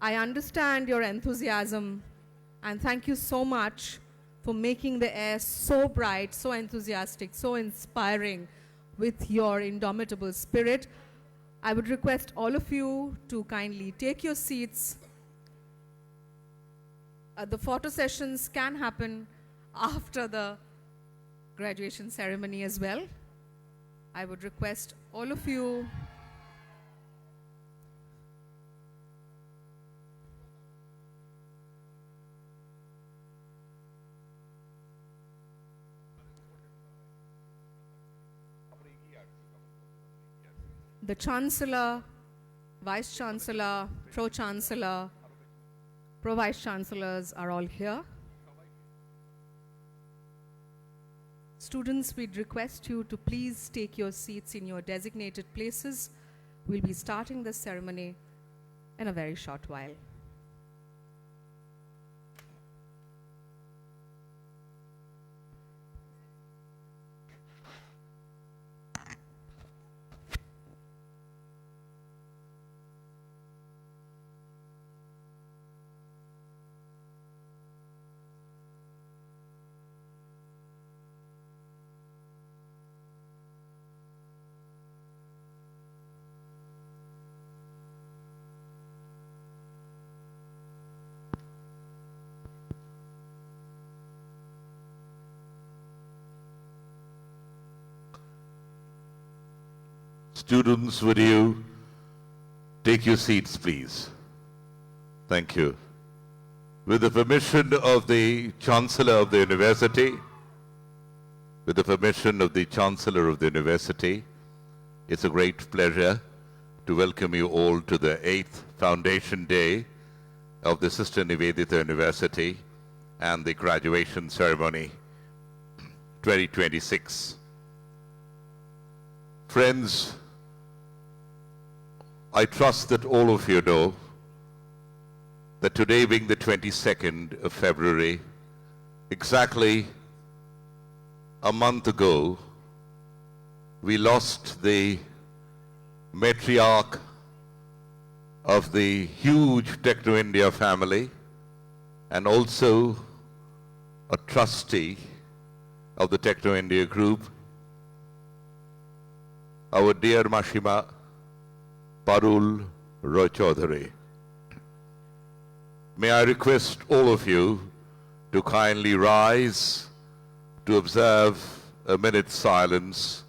I understand your enthusiasm, and thank you so much for making the air so bright, so enthusiastic, so inspiring with your indomitable spirit. I would request all of you to kindly take your seats. The photo sessions can happen after the graduation ceremony as well. I would request all of you the Chancellor, Vice Chancellor, Pro-Chancellor, Pro-Vice Chancellors are all here. Students, we'd request you to please take your seats in your designated places. We'll be starting the ceremony in a very short while. Students, would you take your seats, please? Thank you. With the permission of the Chancellor of the University, it's a great pleasure to welcome you all to the 8th Foundation Day of the Sister Nivedita University and the graduation ceremony 2026. Friends, I trust that all of you know that today being the 22nd of February, exactly a month ago, we lost the matriarch of the huge Techno India family and also a trustee of the Techno India group, our dear Mashima Parul Roy Chaudhary. May I request all of you to kindly rise to observe a minute's silence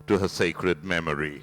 to her sacred memory.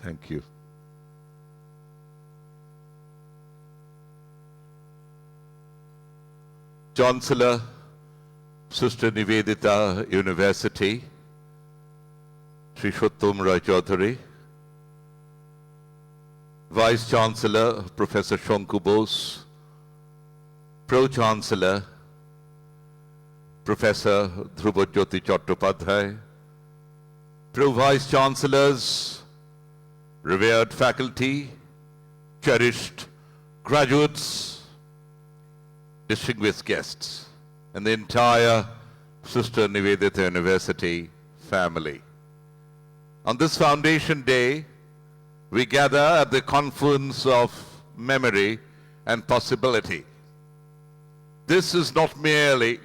Thank you. Chancellor, Sister Nivedita University, Sri Shottam Roy Chaudhary, Vice Chancellor, Professor Shanku Bose, Pro-Chancellor, Professor Dhrubajyoti Chattopadhyay, Pro-Vice Chancellors, revered faculty, cherished graduates, distinguished guests, and the entire Sister Nivedita University family. On this Foundation Day, we gather at the confluence of memory and possibility. This is not merely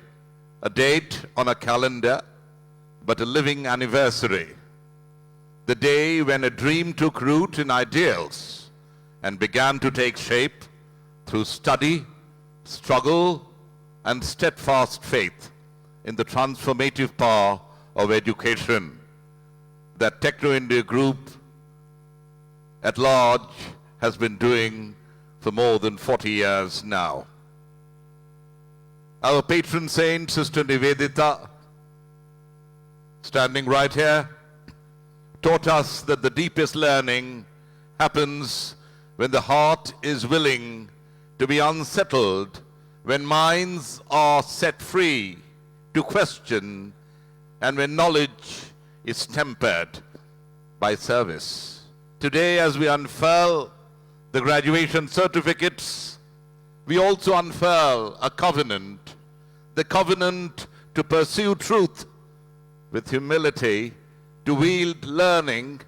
a date on a calendar, but a living anniversary. The day when a dream took root in ideals and began to take shape through study, struggle, and steadfast faith in the transformative power of education that Techno India Group at large has been doing for more than 40 years now. Our patron saint, Sister Nivedita, standing right here, taught us that the deepest learning happens when the heart is willing to be unsettled, when minds are set free to question, and when knowledge is tempered by service. Today, as we unfurl the graduation certificates, we also unfurl a covenant, the covenant to pursue truth with humility, to wield learning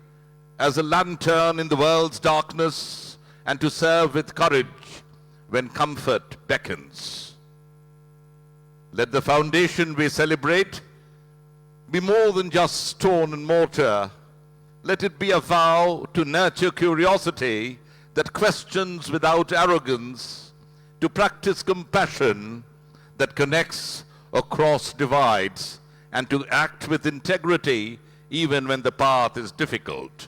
as a lantern in the world's darkness, and to serve with courage when comfort beckons. Let the foundation we celebrate be more than just stone and mortar. Let it be a vow to nurture curiosity that questions without arrogance, to practice compassion that connects across divides, and to act with integrity even when the path is difficult.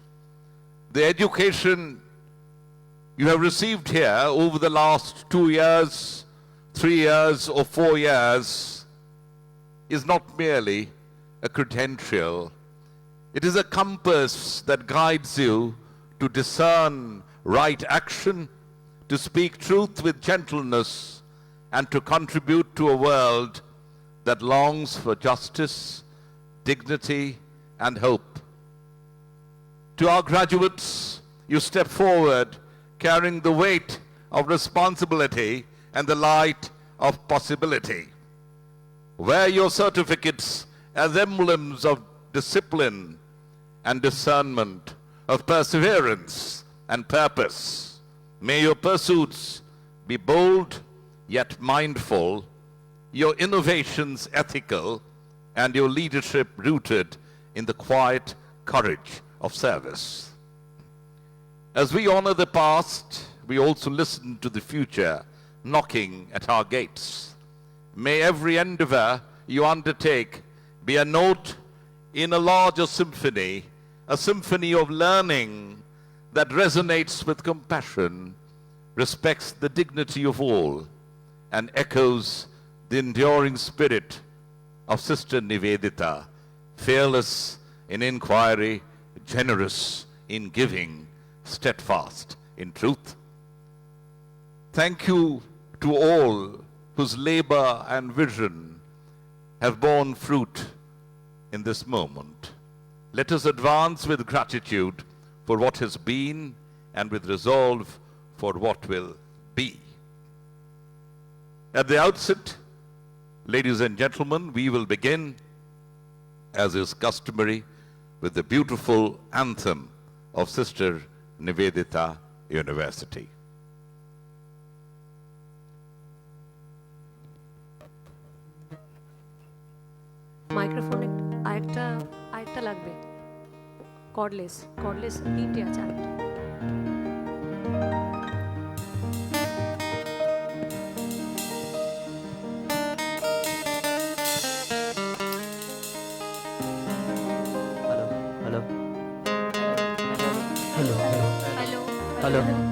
The education you have received here over the last 2 years, 3 years, or 4 years is not merely a credential. It is a compass that guides you to discern right action, to speak truth with gentleness, and to contribute to a world that longs for justice, dignity, and hope. To our graduates, you step forward carrying the weight of responsibility and the light of possibility. Wear your certificates as emblems of discipline and discernment, of perseverance and purpose. May your pursuits be bold yet mindful, your innovations ethical, and your leadership rooted in the quiet courage of service. As we honor the past, we also listen to the future knocking at our gates. May every endeavor you undertake be a note in a larger symphony, a symphony of learning that resonates with compassion, respects the dignity of all, and echoes the enduring spirit of Sister Nivedita, fearless in inquiry, generous in giving, steadfast in truth. Thank you to all whose labor and vision have borne fruit in this moment. Let us advance with gratitude for what has been and with resolve for what will be. At the outset, ladies and gentlemen, we will begin, as is customary, with the beautiful anthem of Sister Nivedita University. Microphone আরেকটা লাগবে, cordless 3টে আছে আরেকটা। Hello hello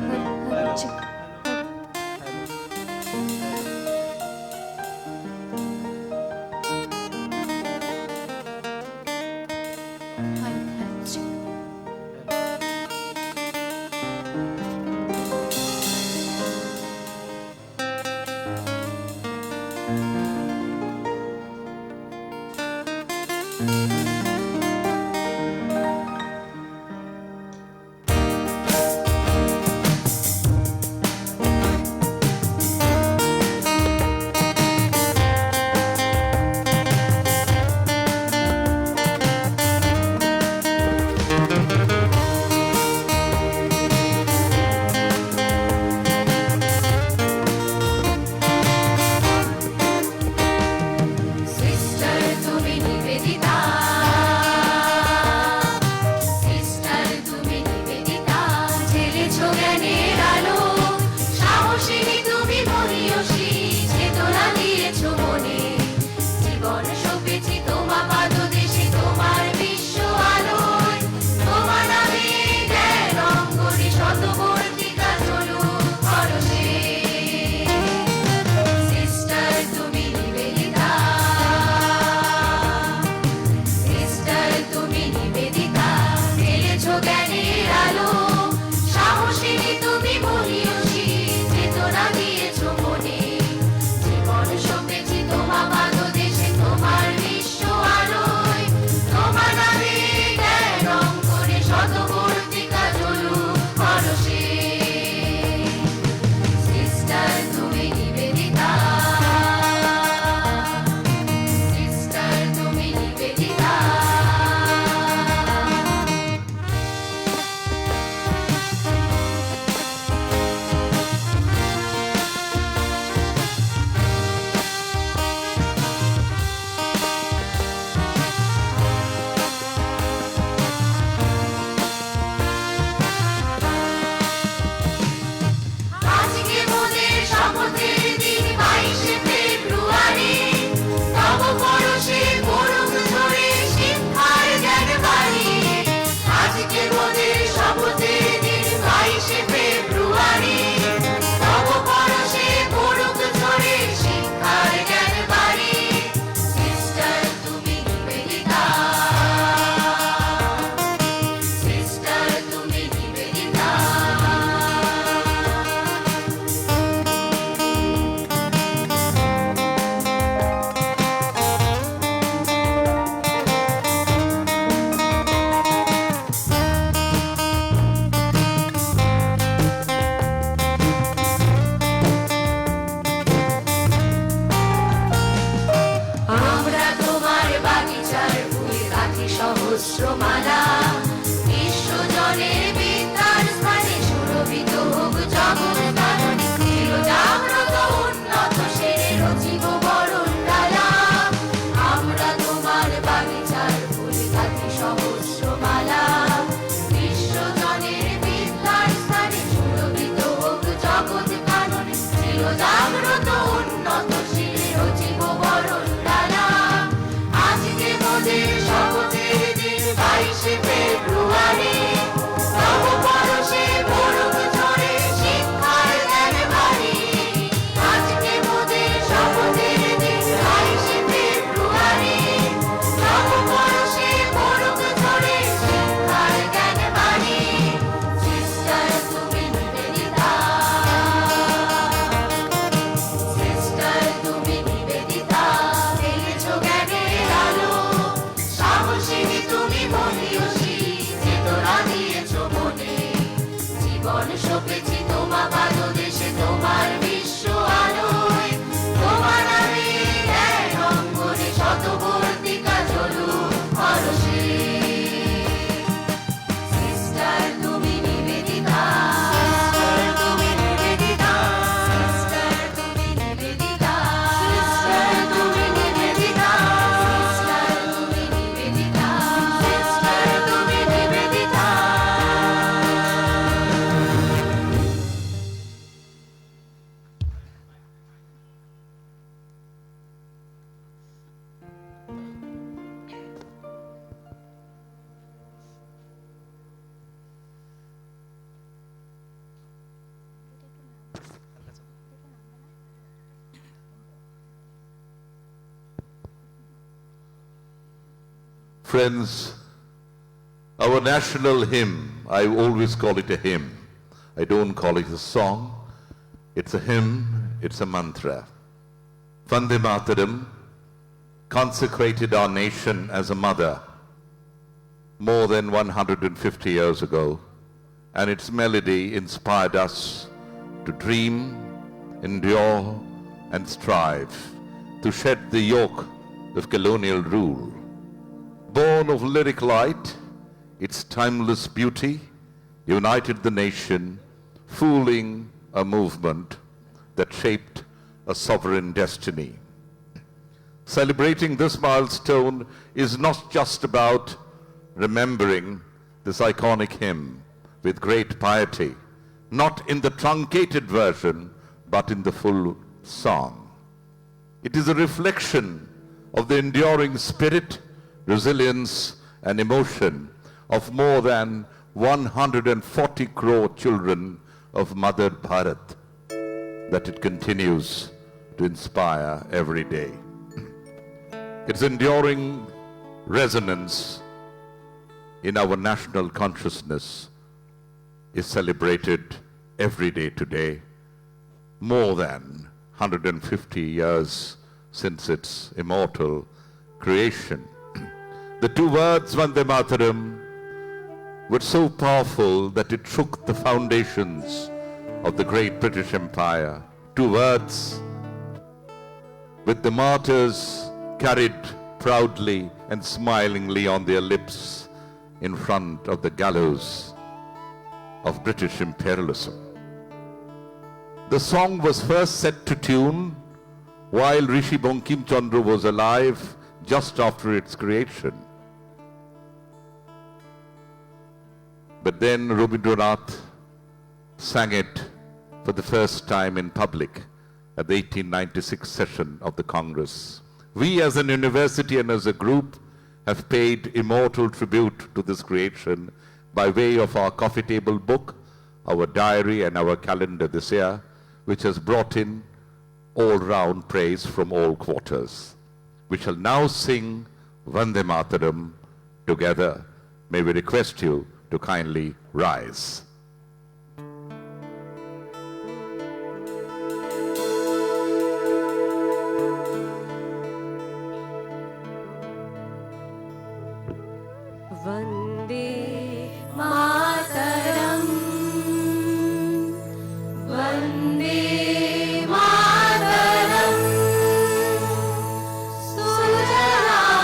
গাথি সহস্রমালা বিশ্বজনের বিদ্যার স্থানে সুরভিত হোক জগৎ কাননে চিরজাগ্রত উন্নত সেরে রচিব বরণ ডালা আমরা তোমার বাগিচার ফুল গাথি সহস্রমালা বিশ্বজনের বিদ্যার স্থানে সুরভিত হোক জগৎ কাননে চিরজাগ্রত উন্নত সেরে রচিব বরণ ডালা আজকে মোদের শপথের দিন 22 ফেব্রুয়ারি নব পরশে পড়ুক ঝরে শিক্ষার জ্ঞান বাড়ি আজকে মোদের শপথের দিন 22 ফেব্রুয়ারি নব পরশে পড়ুক ঝরে শিক্ষার জ্ঞান বাড়ি সিস্টার তুমি নিবেদিতা সিস্টার তুমি নিবেদিতা ফেলেছো জ্ঞানের আলো সাহসী তুমি মনীয়সী চেতনা দিয়েছো মনে জীবন সপেছি তোমা পাদদেশে তোমার বিশ্ব আলোয় তোমার নামে জ্ঞান অঙ্গনে শতবর্তিকা জ্বলুক পরশে সিস্টার তুমি নিবেদিতা সিস্টার তুমি নিবেদিতা সিস্টার তুমি নিবেদিতা সিস্টার তুমি নিবেদিতা সিস্টার তুমি নিবেদিতা সিস্টার তুমি Nivedita Friends, our national hymn, I always call it a hymn. I don't call it a song. It's a hymn, it's a mantra. Vande Mataram consecrated our nation as a mother more than 150 years ago, and its melody inspired us to dream, endure, and strive to shed the yoke of colonial rule. Born of lyric light, its timeless beauty united the nation, fueling a movement that shaped a sovereign destiny. Celebrating this milestone is not just about remembering this iconic hymn with great piety, not in the truncated version, but in the full song. It is a reflection of the enduring spirit, resilience, and emotion of more than 140 crore children of Mother Bharat that it continues to inspire every day. Its enduring resonance in our national consciousness is celebrated every day today, more than 150 years since its immortal creation. The two words Vande Mataram were so powerful that it shook the foundations of the great British Empire. Two words with the martyrs carried proudly and smilingly on their lips in front of the gallows of British imperialism. The song was first set to tune while Rishi Bankim Chandra was alive just after its creation. But then Rabindranath sang it for the first time in public at the 1896 session of the Congress. We as an university and as a group have paid immortal tribute to this creation by way of our coffee table book, our diary and our calendar this year, which has brought in all-round praise from all quarters. We shall now sing Vande Mataram together. May we request you to kindly rise. Vande Mataram, Vande Mataram, Sujalam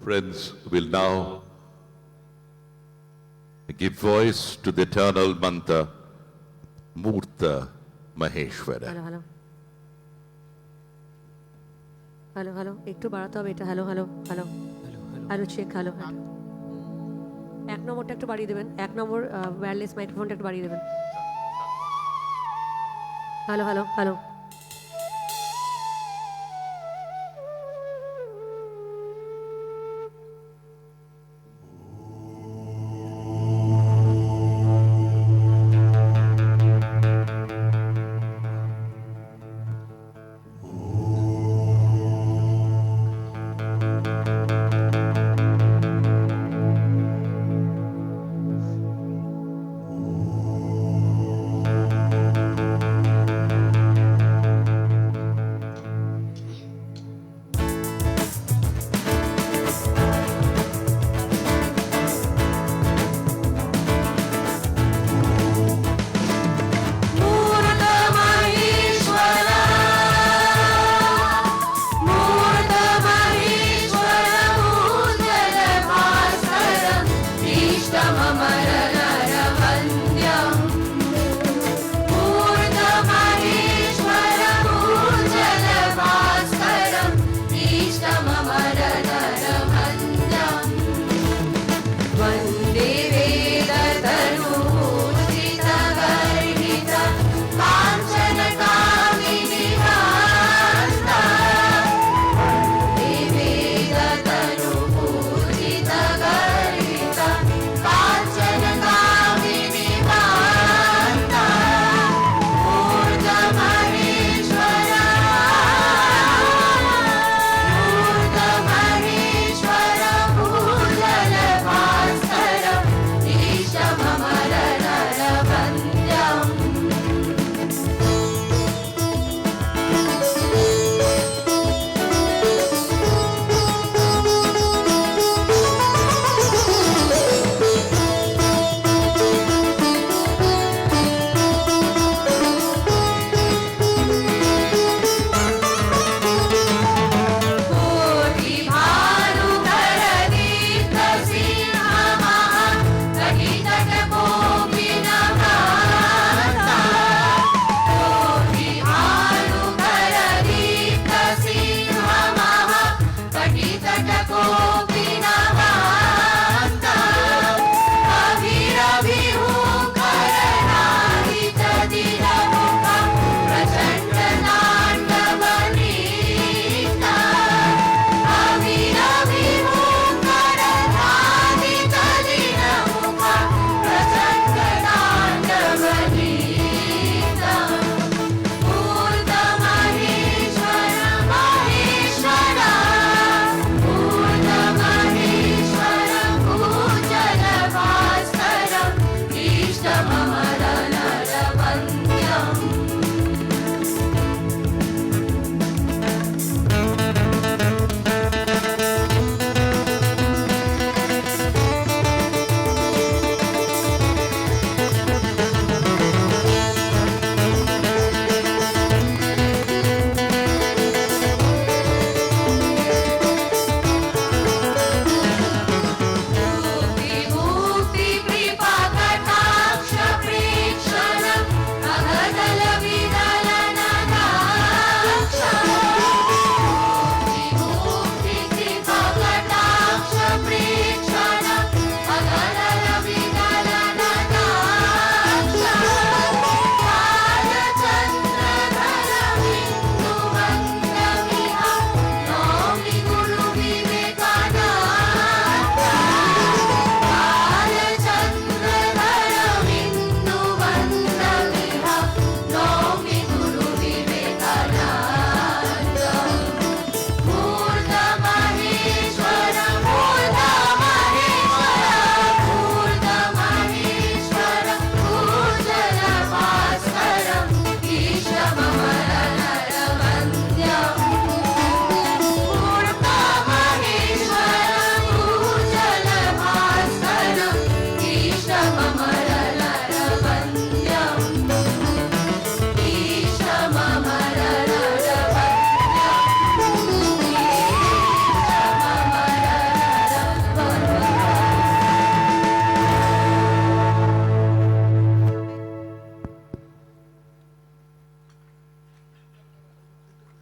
Friends, will now give voice to the eternal mantra, Murta Maheshwara. Hello hello hello hello একটু বাড়াতে হবে এটা। Hello hello hello hello check hello hello. এক নম্বরটা একটু বাড়িয়ে দেবেন, এক নম্বর ওয়্যারলেস মাইক্রোফোনটা একটু বাড়িয়ে দেবেন। Hello hello hello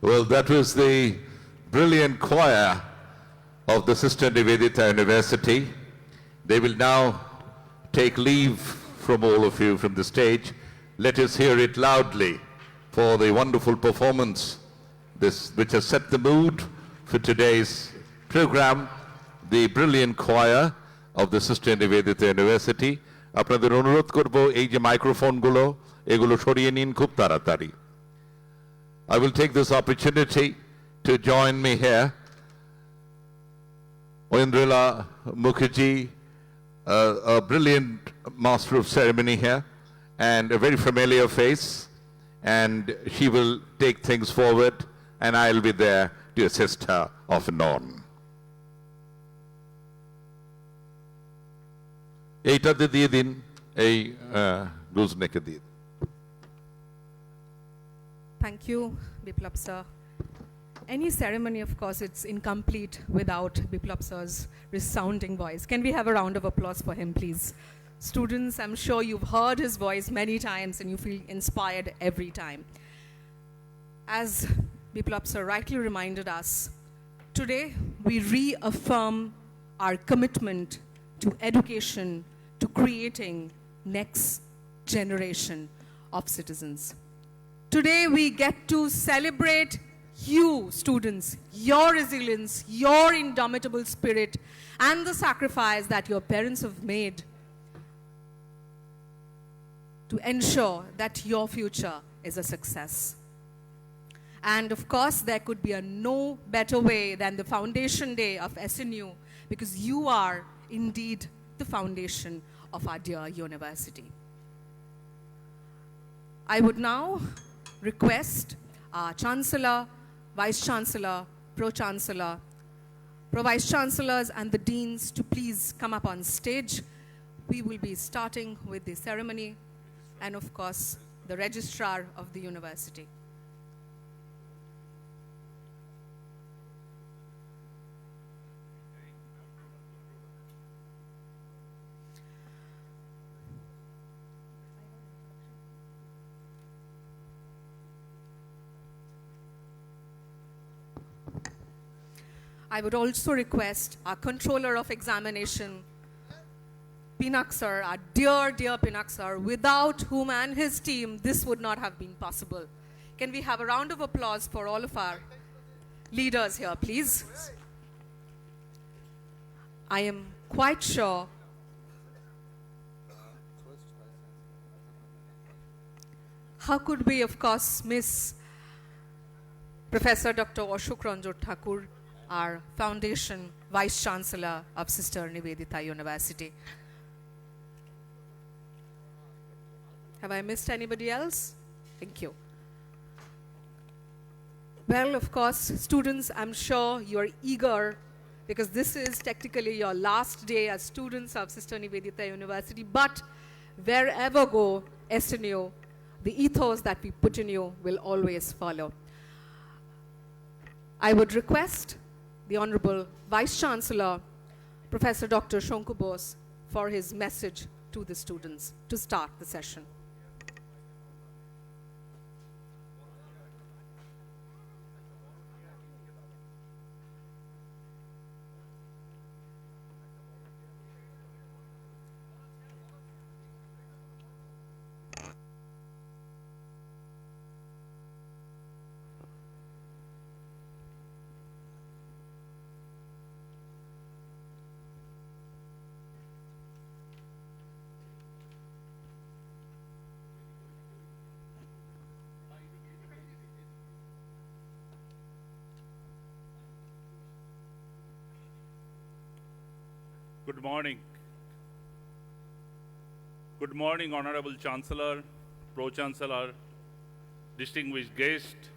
Well, that was the brilliant choir of the Sister Nivedita University. They will now take leave from all of you from the stage. Let us hear it loudly for the wonderful performance which has set the mood for today's program, the brilliant choir of the Sister Nivedita University. আপনাদের অনুরোধ করব এই যে মাইক্রোফোনগুলো এগুলো সরিয়ে নিন খুব তাড়াতাড়ি. I will take this opportunity to join me here. Oindrila Mukherjee, a brilliant master of ceremony here and a very familiar face, and she will take things forward and I'll be there to assist her off and on. এইটাতে দিয়ে দিন এই গুজনেকে দিয়ে দিন. Thank you, Biplab sir. Any ceremony, of course, it's incomplete without Biplab sir's resounding voice. Can we have a round of applause for him, please? Students, I'm sure you've heard his voice many times and you feel inspired every time. As Biplab sir rightly reminded us, today we reaffirm our commitment to education, to creating next generation of citizens. Today we get to celebrate you, students, your resilience, your indomitable spirit, and the sacrifice that your parents have made to ensure that your future is a success. And of course, there could be no better way than the Foundation Day of SNU, because you are indeed the foundation of our dear university. I would now request our Chancellor, Vice-Chancellor, Pro-Chancellor, Pro-Vice-Chancellors and the Deans to please come up on stage. We will be starting with the ceremony and of course the Registrar of the University. I would also request our Controller of Examination, Pinak sir, our dear, dear Pinak sir, without whom and his team this would not have been possible. Can we have a round of applause for all of our leaders here, please? I am quite sure how could we, of course, miss Professor Dr. Ashok Ranjit Thakur, our Foundation Vice-Chancellor of Sister Nivedita University. Have I missed anybody else? Thank you. Well, of course, students, I'm sure you're eager because this is technically your last day as students of Sister Nivedita University, but wherever go SNU, the ethos that we put in you will always follow. I would request the Honorable Vice-Chancellor, Professor Dr. Shonku Bose, for his message to the students to start the session. Good morning. Good morning, Honorable Chancellor, Pro-Chancellor, distinguished guests,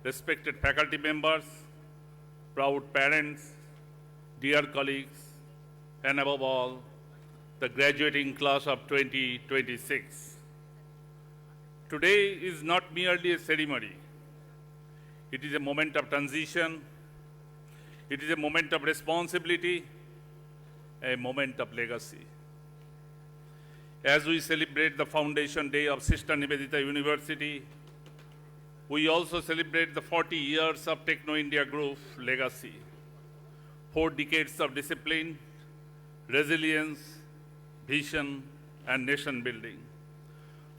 respected faculty members, proud parents, dear colleagues, and above all, the graduating class of 2026. Today is not merely a ceremony. It is a moment of transition. It is a moment of responsibility, a moment of legacy. As we celebrate the Foundation Day of Sister Nivedita University, We also celebrate the 40 years of Techno India Group legacy. 4 decades of discipline, resilience, vision, and nation building.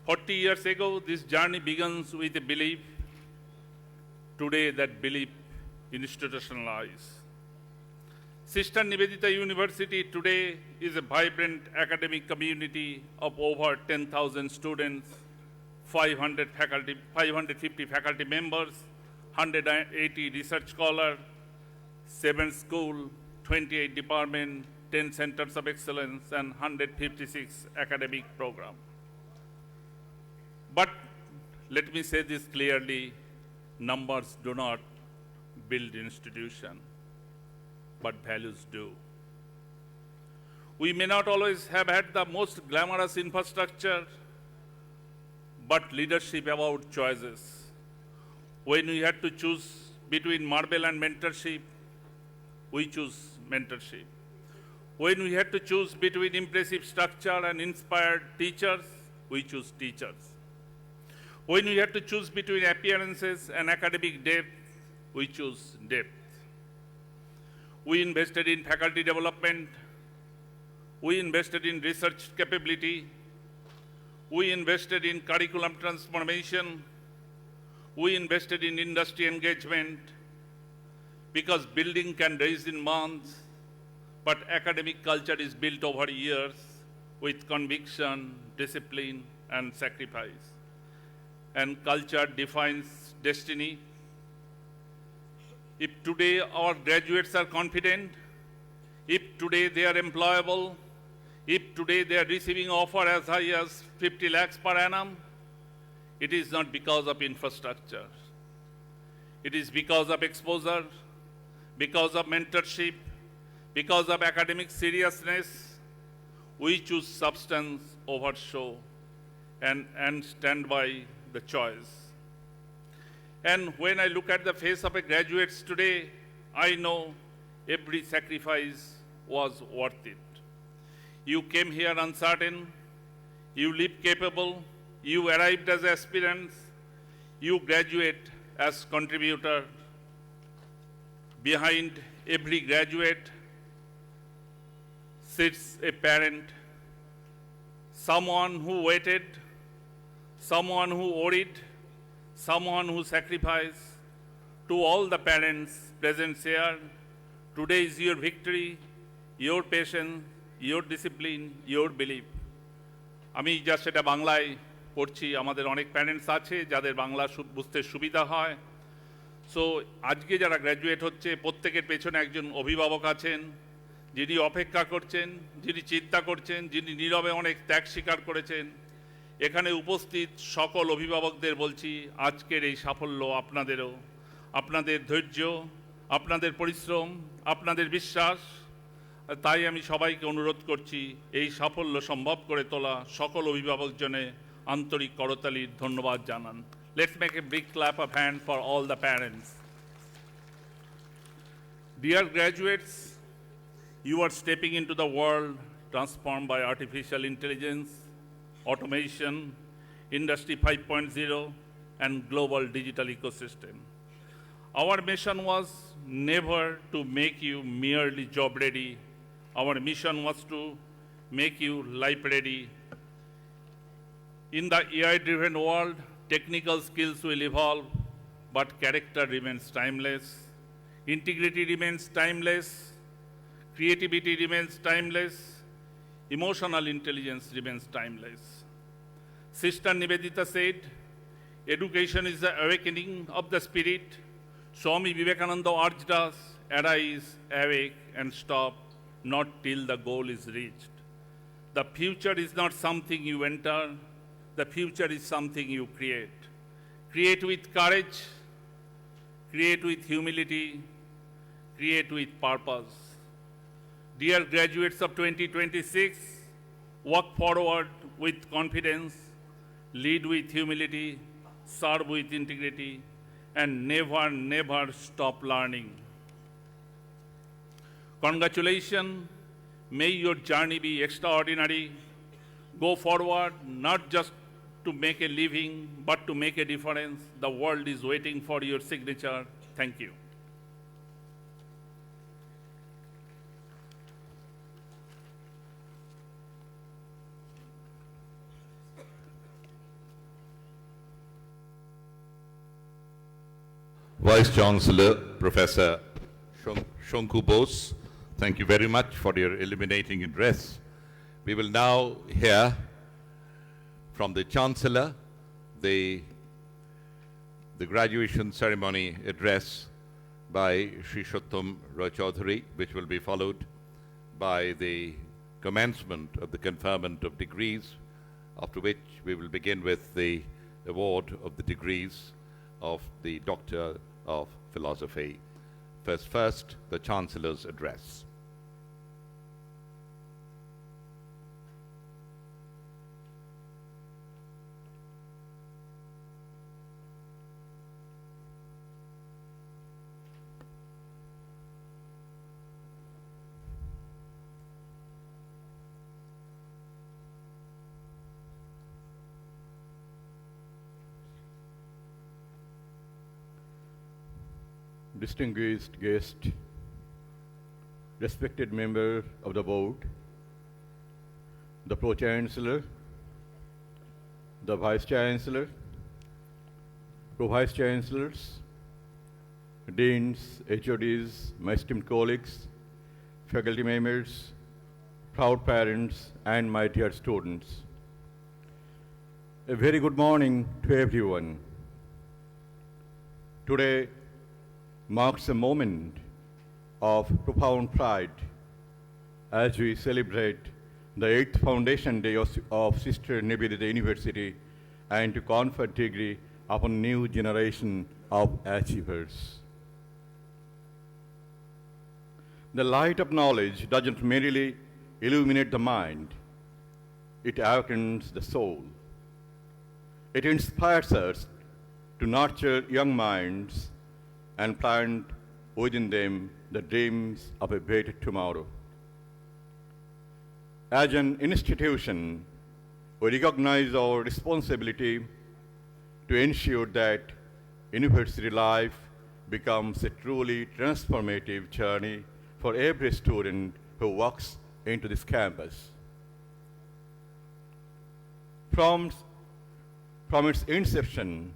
40 years ago, this journey begins with a belief. Today, that belief institutionalized. Sister Nivedita University today is a vibrant academic community of over 10,000 students, 550 faculty members, 180 research scholars, 7 schools, 28 departments, 10 centers of excellence, and 156 academic programs. But let me say this clearly, numbers do not build institution, but values do. We may not always have had the most glamorous infrastructure, but leadership about choices. When we had to choose between marble and mentorship, we choose mentorship. When we had to choose between impressive structure and inspired teachers, we choose teachers. When we had to choose between appearances and academic depth, we choose depth. We invested in faculty development. We invested in research capability. We invested in curriculum transformation. We invested in industry engagement, because building can raise in months, but academic culture is built over years with conviction, discipline, and sacrifice. And culture defines destiny. If today our graduates are confident, if today they are employable, if today they are receiving offer as high as 50 lakhs per annum, it is not because of infrastructure. It is because of exposure, because of mentorship, because of academic seriousness. We choose substance over show and stand by the choice. And when I look at the face of a graduates today, I know every sacrifice was worth it. You came here uncertain, you live capable, you arrived as aspirants, you graduate as contributor. Behind every graduate sits a parent, someone who waited, someone who worried, someone who sacrificed. To all the parents present here, today is your victory, your patience, your discipline, your belief. আমি just এটা বাংলায় পড়ছি, আমাদের অনেক parents আছে যাদের বাংলা বুঝতে সুবিধা হয়। সো আজকে যারা গ্র্যাজুয়েট হচ্ছে প্রত্যেকের পেছনে একজন অভিভাবক আছেন, যিনি অপেক্ষা করছেন, যিনি চিন্তা করছেন, যিনি নীরবে অনেক ত্যাগ স্বীকার করেছেন। এখানে উপস্থিত সকল অভিভাবকদের বলছি, আজকের এই সাফল্য আপনাদেরও, আপনাদের ধৈর্য, আপনাদের পরিশ্রম, আপনাদের বিশ্বাস। তাই আমি সবাইকে অনুরোধ করছি এই সাফল্য সম্ভব করে তোলা সকল অভিভাবকজনে আন্তরিক করতালির ধন্যবাদ জানান। Let's make a big clap of hands for all the parents. Dear graduates, you are stepping into the world transformed by artificial intelligence, automation, Industry 5.0, and global digital ecosystem. Our mission was never to make you merely job ready. Our mission was to make you life ready. In the AI-driven world, technical skills will evolve, but character remains timeless. Integrity remains timeless. Creativity remains timeless. Emotional intelligence remains timeless. Sister Nivedita said, education is the awakening of the spirit. Swami Vivekananda urged us, arise, awake, and stop, not till the goal is reached. The future is not something you enter, the future is something you create. Create with courage, create with humility, create with purpose. Dear graduates of 2026, walk forward with confidence, lead with humility, serve with integrity, and never, never stop learning. Congratulations, may your journey be extraordinary. Go forward, not just to make a living, but to make a difference. The world is waiting for your signature. Thank you. Vice Chancellor, Professor Shonku Bose, thank you very much for your illuminating address. We will now hear from the Chancellor the graduation ceremony address by Shri Shottam Roy Chaudhary, which will be followed by the commencement of the conferment of degrees, after which we will begin with the award of the degrees of the Doctor of Philosophy. First, the Chancellor's address. Distinguished guest, respected member of the board, the Pro-Chancellor, the Vice-Chancellor, Pro-Vice Chancellors, Deans, HODs, my esteemed colleagues, faculty members, proud parents, and my dear students. A very good morning to everyone. Today marks a moment of profound pride as we celebrate the 8th Foundation Day of Sister Nivedita University and to confer degree upon a new generation of achievers. The light of knowledge doesn't merely illuminate the mind, it awakens the soul. It inspires us to nurture young minds and plant within them the dreams of a better tomorrow. As an institution, we recognize our responsibility to ensure that university life becomes a truly transformative journey for every student who walks into this campus. From its inception,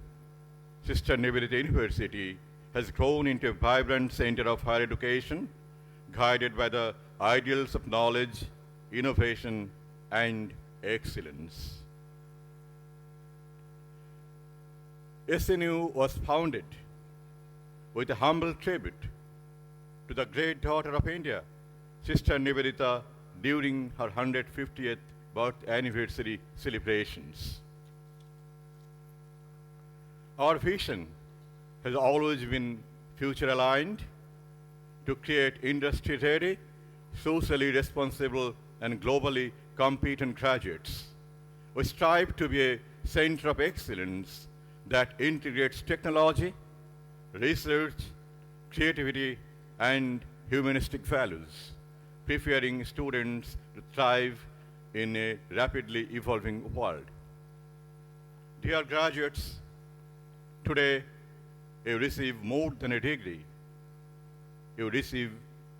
Sister Nivedita University has grown into a vibrant center of higher education, guided by the ideals of knowledge, innovation, and excellence. SNU was founded with a humble tribute to the great daughter of India, Sister Nivedita, during her 150th birth anniversary celebrations. Our vision has always been future-aligned to create industry-ready, socially responsible, and globally competent graduates. We strive to be a center of excellence that integrates technology, research, creativity, and humanistic values, preparing students to thrive in a rapidly evolving world. Dear graduates, today you receive more than a degree. You receive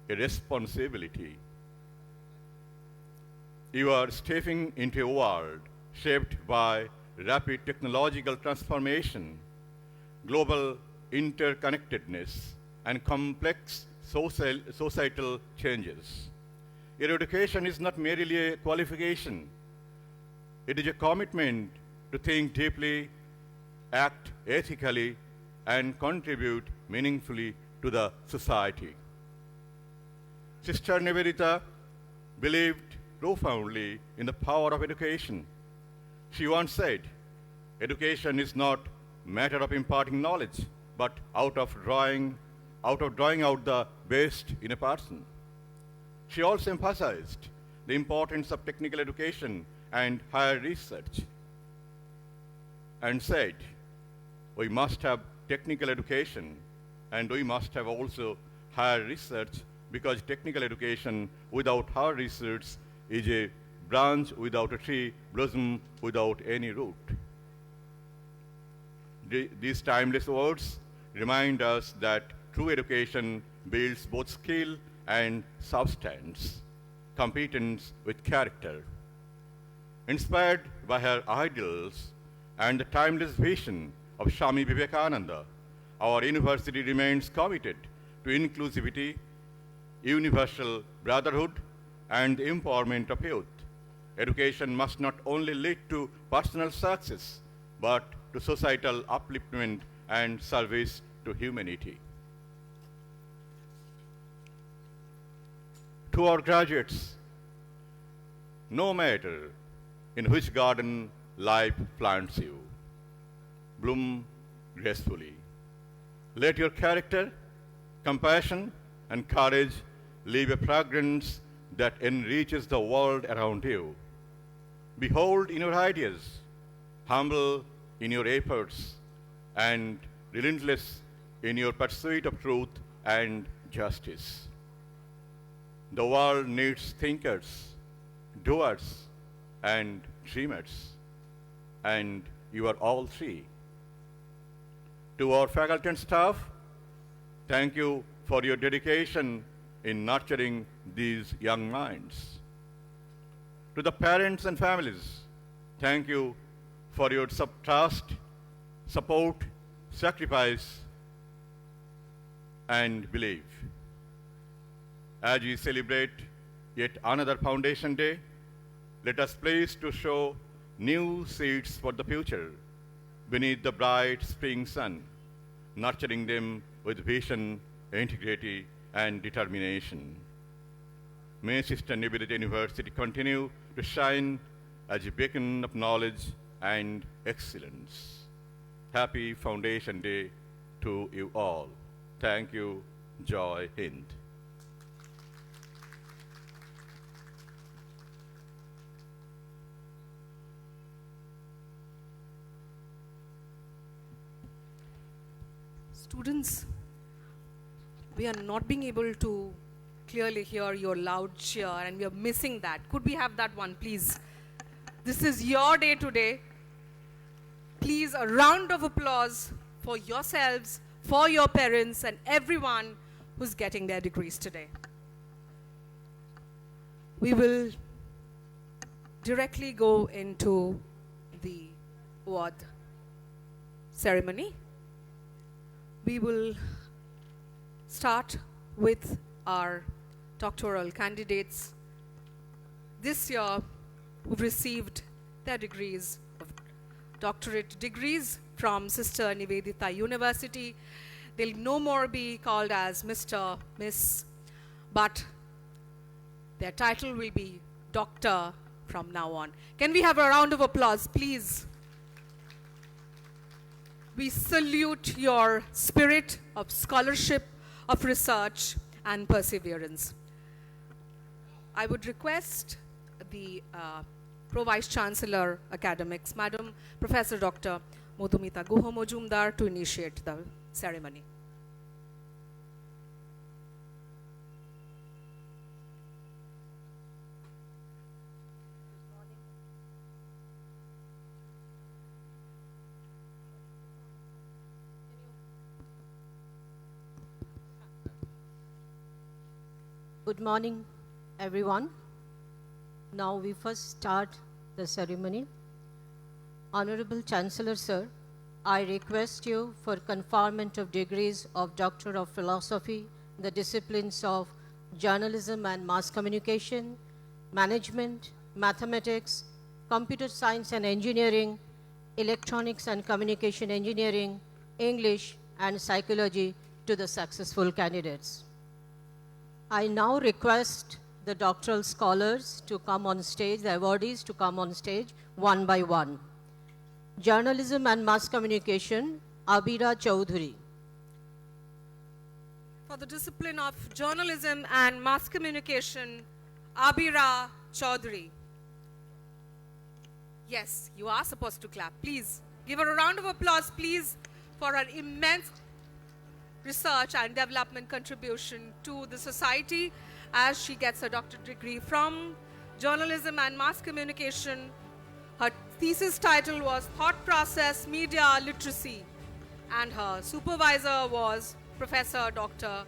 a responsibility. You are stepping into a world shaped by rapid technological transformation, global interconnectedness, and complex societal changes. Your education is not merely a qualification. It is a commitment to think deeply, act ethically, and contribute meaningfully to the society. Sister Nivedita believed profoundly in the power of education. She once said, education is not a matter of imparting knowledge, but out of drawing out the best in a person. She also emphasized the importance of technical education and higher research, and said, we must have technical education and we must have also higher research, because technical education without higher research is a branch without a tree, blossom without any root. These timeless words remind us that true education builds both skill and substance, competence with character. Inspired by her ideals and the timeless vision of Swami Vivekananda, our university remains committed to inclusivity, universal brotherhood, and the empowerment of youth. Education must not only lead to personal success, but to societal upliftment and service to humanity. To our graduates, no matter in which garden life plants you, bloom gracefully. Let your character, compassion, and courage leave a fragrance that enriches the world around you. Behold in your ideas, humble in your efforts, and relentless in your pursuit of truth and justice. The world needs thinkers, doers, and dreamers, and you are all three. To our faculty and staff, thank you for your dedication in nurturing these young minds. To the parents and families, thank you for your trust, support, sacrifice, and belief. As we celebrate yet another Foundation Day, let us please to show new seeds for the future beneath the bright spring sun, nurturing them with vision, integrity, and determination. May Sister Nivedita University continue to shine as a beacon of knowledge and excellence. Happy Foundation Day to you all. Thank you. Joy Hind. Students, we are not being able to clearly hear your loud cheer and we are missing that. Could we have that one, please? This is your day today. Please, a round of applause for yourselves, for your parents, and everyone who's getting their degrees today. We will directly go into the award ceremony. We will start with our doctoral candidates this year who've received their degrees of doctorate degrees from Sister Nivedita University. They'll no more be called as Mr., Miss, but their title will be Doctor from now on. Can we have a round of applause, please? We salute your spirit of scholarship, of research, and perseverance. I would request the Pro-Vice Chancellor Academics, Madam Professor Dr. Madhumita Guha Majumdar, to initiate the ceremony. Good morning, everyone. Now we first start the ceremony. Honorable Chancellor, Sir, I request you for conferment of degrees of Doctor of Philosophy in the disciplines of journalism and mass communication, management, mathematics, computer science and engineering, electronics and communication engineering, English, and psychology to the successful candidates. I now request the doctoral scholars to come on stage, the awardees to come on stage one by one. Journalism and mass communication, Abira Chowdhury. For the discipline of journalism and mass communication, Abira Chaudhary. Yes, you are supposed to clap. Please give her a round of applause, please, for her immense research and development contribution to the society as she gets her doctorate degree from journalism and mass communication. Her thesis title was Thought Process, Media Literacy and her supervisor was Professor Dr.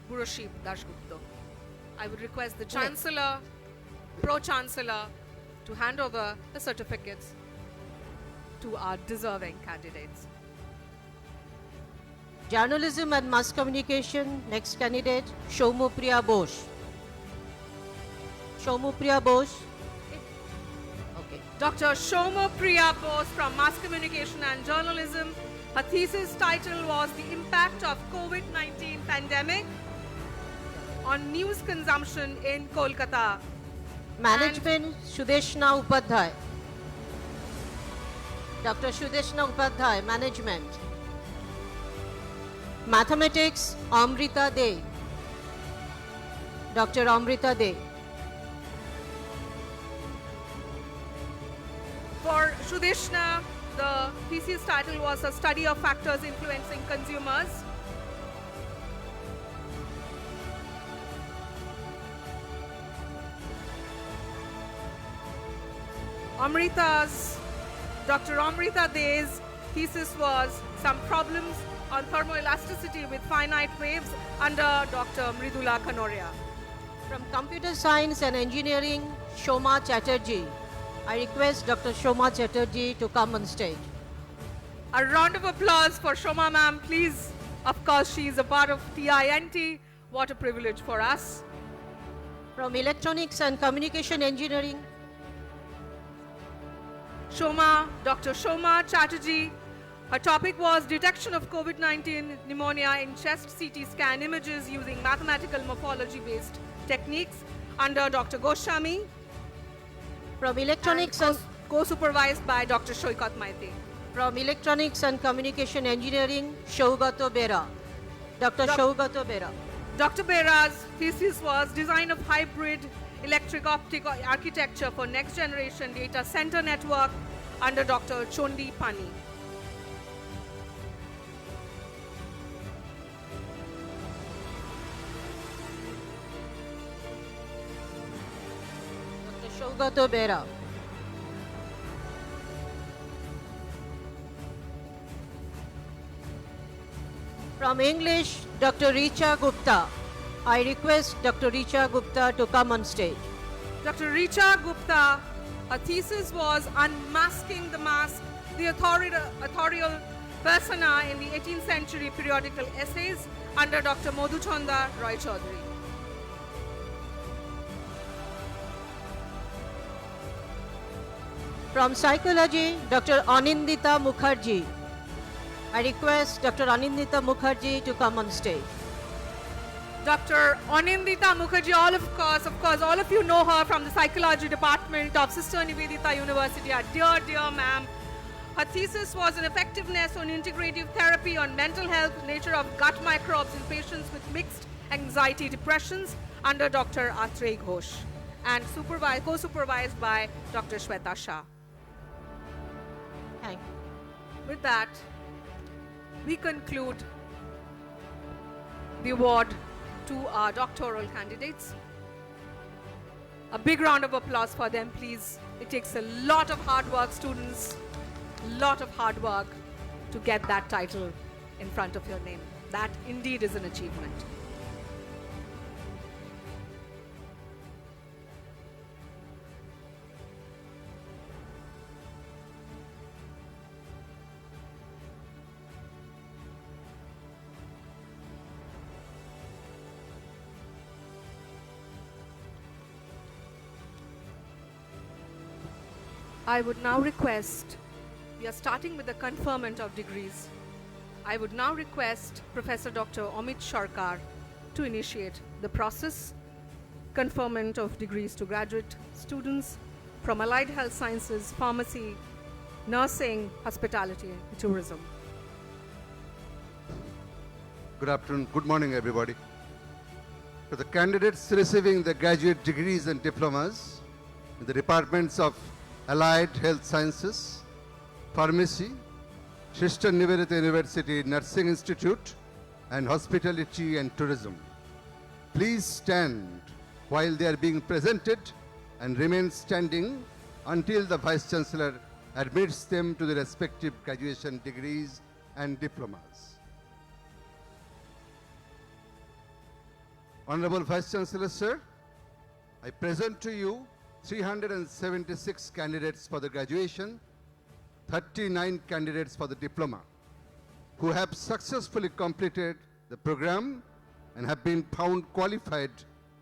Guruship Dashgupta. I would request the Chancellor, Pro-Chancellor to hand over the certificates to our deserving candidates. Journalism and Mass Communication, next candidate, Shaumopriya Bose. Shaumopriya Bose. Okay. Dr. Shaumopriya Bose from Mass Communication and Journalism. Her thesis title was The Impact of COVID-19 Pandemic on News Consumption in Kolkata. Management, Sudeshna Upadhyay. Dr. Sudeshna Upadhyay, Management. Mathematics, Amrita De. Dr. Amrita De. For Sudeshna, the thesis title was A Study of Factors Influencing Consumers. Dr. Amrita De's thesis was Some Problems on Thermoelasticity with Finite Waves under Dr. Mridula Kanoria. From Computer Science and Engineering, Shoma Chatterjee. I request Dr. Shoma Chatterjee to come on stage. A round of applause for Shoma ma'am, please. Of course, she is a part of TINT. What a privilege for us. From Electronics and Communication Engineering, Dr. Shoma Chatterjee. Her topic was Detection of COVID-19 pneumonia in chest CT scan images using mathematical morphology-based techniques under Dr. Goswami. from Electronics and Co-supervised by Dr. Shoikat Maite. From Electronics and Communication Engineering, Shaugato Bera. Dr. Shaugato Bera. Dr. Bera's thesis was Design of Hybrid Electric Optic Architecture for Next Generation Data Center Network under Dr. Chondi Pani. Dr. Shaugato Bera. From English, Dr. Richa Gupta. I request Dr. Richa Gupta to come on stage. Dr. Richa Gupta, her thesis was Unmasking the Mask, the authorial persona in the 18th century periodical essays under Dr. Madhuchanda Roy Chaudhary. From Psychology, Dr. Anindita Mukherjee. I request Dr. Anindita Mukherjee to come on stage. Dr. Anindita Mukherjee, of course, all of you know her from the Psychology Department of Sister Nivedita University, our dear ma'am. Her thesis was an effectiveness on integrative therapy on mental health, nature of gut microbes in patients with mixed anxiety depressions under Dr. Atrey Ghosh and co-supervised by Dr. Shweta Shah. Thank you. With that, we conclude the award to our doctoral candidates. A big round of applause for them, please. It takes a lot of hard work, students, a lot of hard work to get that title in front of your name. That indeed is an achievement. I would now request, we are starting with the conferment of degrees. I would now request Professor Dr. Amit Sarkar to initiate the process, conferment of degrees to graduate students from Allied Health Sciences, Pharmacy, Nursing, Hospitality, and Tourism. Good afternoon, good morning everybody. To the candidates receiving the graduate degrees and diplomas in the departments of Allied Health Sciences, Pharmacy, Sister Nivedita University Nursing Institute, and Hospitality and Tourism. Please stand while they are being presented and remain standing until the Vice Chancellor admits them to the respective graduation degrees and diplomas. Honorable Vice Chancellor, sir, I present to you 376 candidates for the graduation, 39 candidates for the diploma, who have successfully completed the program and have been found qualified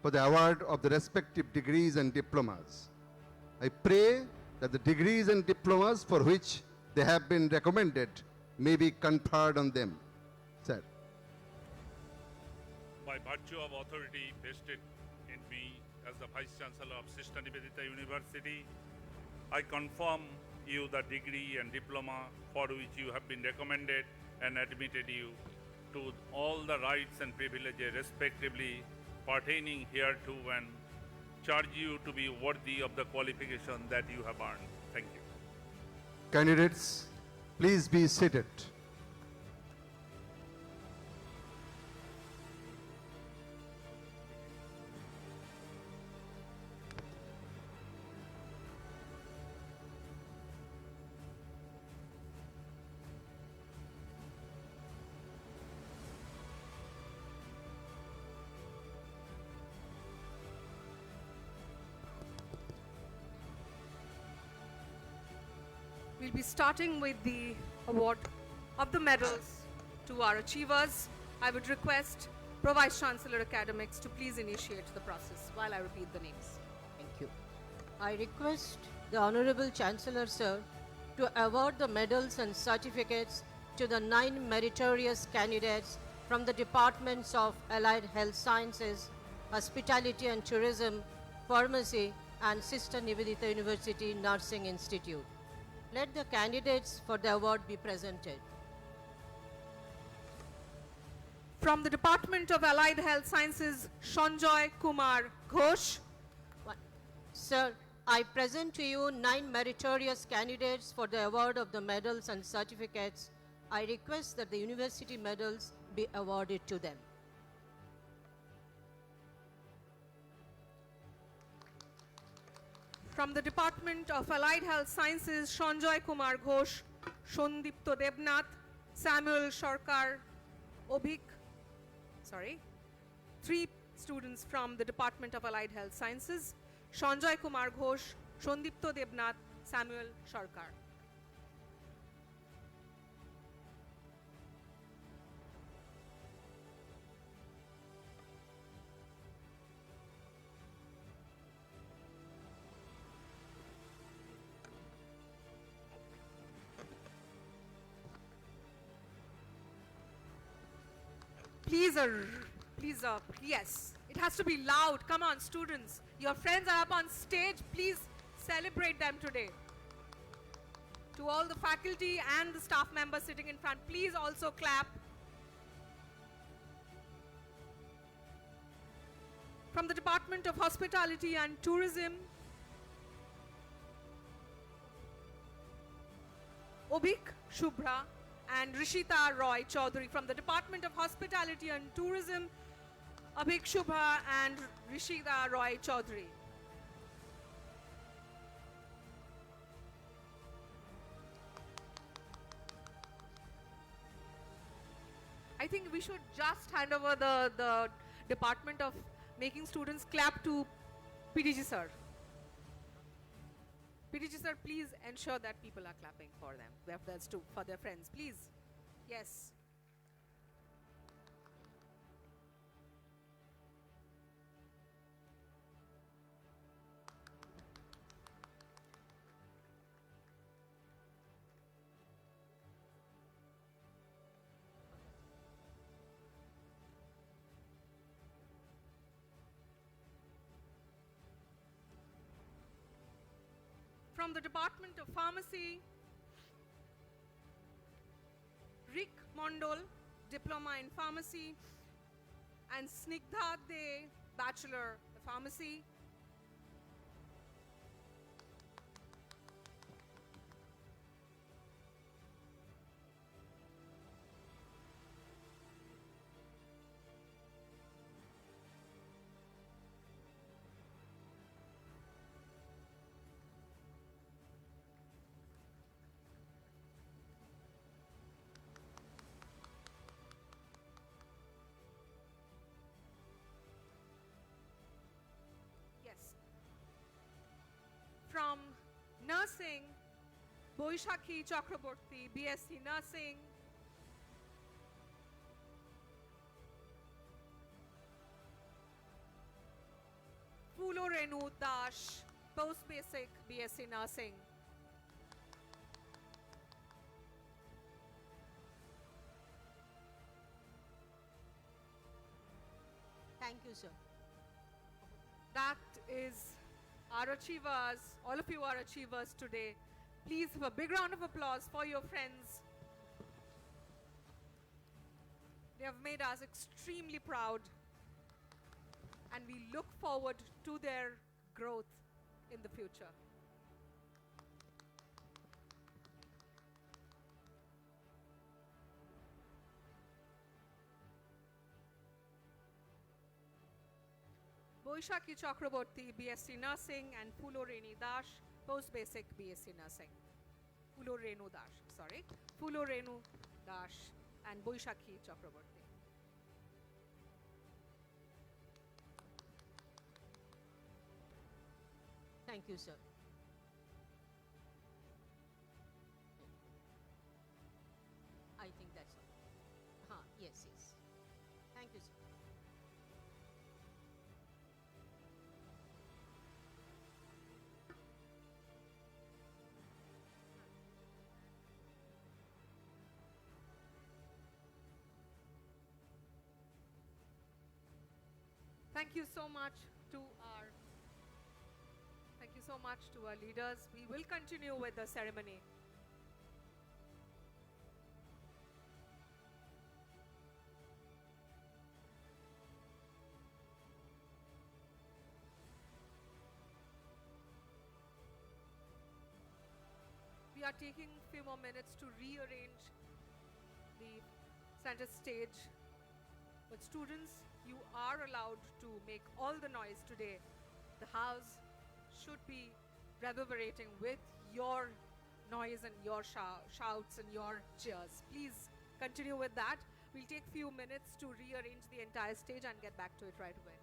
for the award of the respective degrees and diplomas. I pray that the degrees and diplomas for which they have been recommended may be conferred on them. Sir. By virtue of authority vested in me as the Vice Chancellor of Sister Nivedita University, I confirm you the degree and diploma for which you have been recommended and admitted you to all the rights and privileges respectively pertaining hereto, and charge you to be worthy of the qualification that you have earned. Thank you. Candidates, please be seated. We'll be starting with the award of the medals to our achievers. I would request Pro Vice Chancellor Academics to please initiate the process while I repeat the names. Thank you. I request the Honorable Chancellor, sir, to award the medals and certificates to the 9 meritorious candidates from the Departments of Allied Health Sciences, Hospitality and Tourism, Pharmacy, and Sister Nivedita University Nursing Institute. Let the candidates for the award be presented. From the Department of Allied Health Sciences, Sanjoy Kumar Ghosh. One. Sir, I present to you 9 meritorious candidates for the award of the medals and certificates. I request that the university medals be awarded to them. From the Department of Allied Health Sciences, Sanjoy Kumar Ghosh, Shondipto Debnath, Samuel Sarkar, three students from the Department of Allied Health Sciences, Sanjoy Kumar Ghosh, Shondipto Debnath, Samuel Sarkar. Please, yes, it has to be loud. Come on, students. Your friends are up on stage. Please celebrate them today. To all the faculty and the staff members sitting in front, please also clap. From the Department of Hospitality and Tourism, Obik Shubhra and Rishita Roy Chaudhary. From the Department of Hospitality and Tourism, Abhik Shubha and Rishita Roy Chaudhary. I think we should just hand over the Department of Making Students clap to PDG sir. PDG sir, please ensure that people are clapping for them, for their friends, please. Yes. From the Department of Pharmacy, Rick Mondol, Diploma in Pharmacy, and Snigdha De, Bachelor of Pharmacy. from nursing, Boishakhi Chakraborty, BSc Nursing. Fulo Renu Dash, Post Basic, BSc Nursing. Thank you, sir. That is our achievers. All of you are achievers today. Please have a big round of applause for your friends. They have made us extremely proud, and we look forward to their growth in the future. Boishakhi Chakraborty, BSc Nursing, and Fulo Renu Dash, Post Basic, BSc Nursing. Fulo Renu Dash, and Boishakhi Chakraborty. Thank you, sir. I think that's all. Yes, yes. Thank you, sir. Thank you so much to our leaders. We will continue with the ceremony. We are taking a few more minutes to rearrange the center stage. But students, you are allowed to make all the noise today. The house should be reverberating with your noise and your shouts and your cheers. Please continue with that. We'll take a few minutes to rearrange the entire stage and get back to it right away.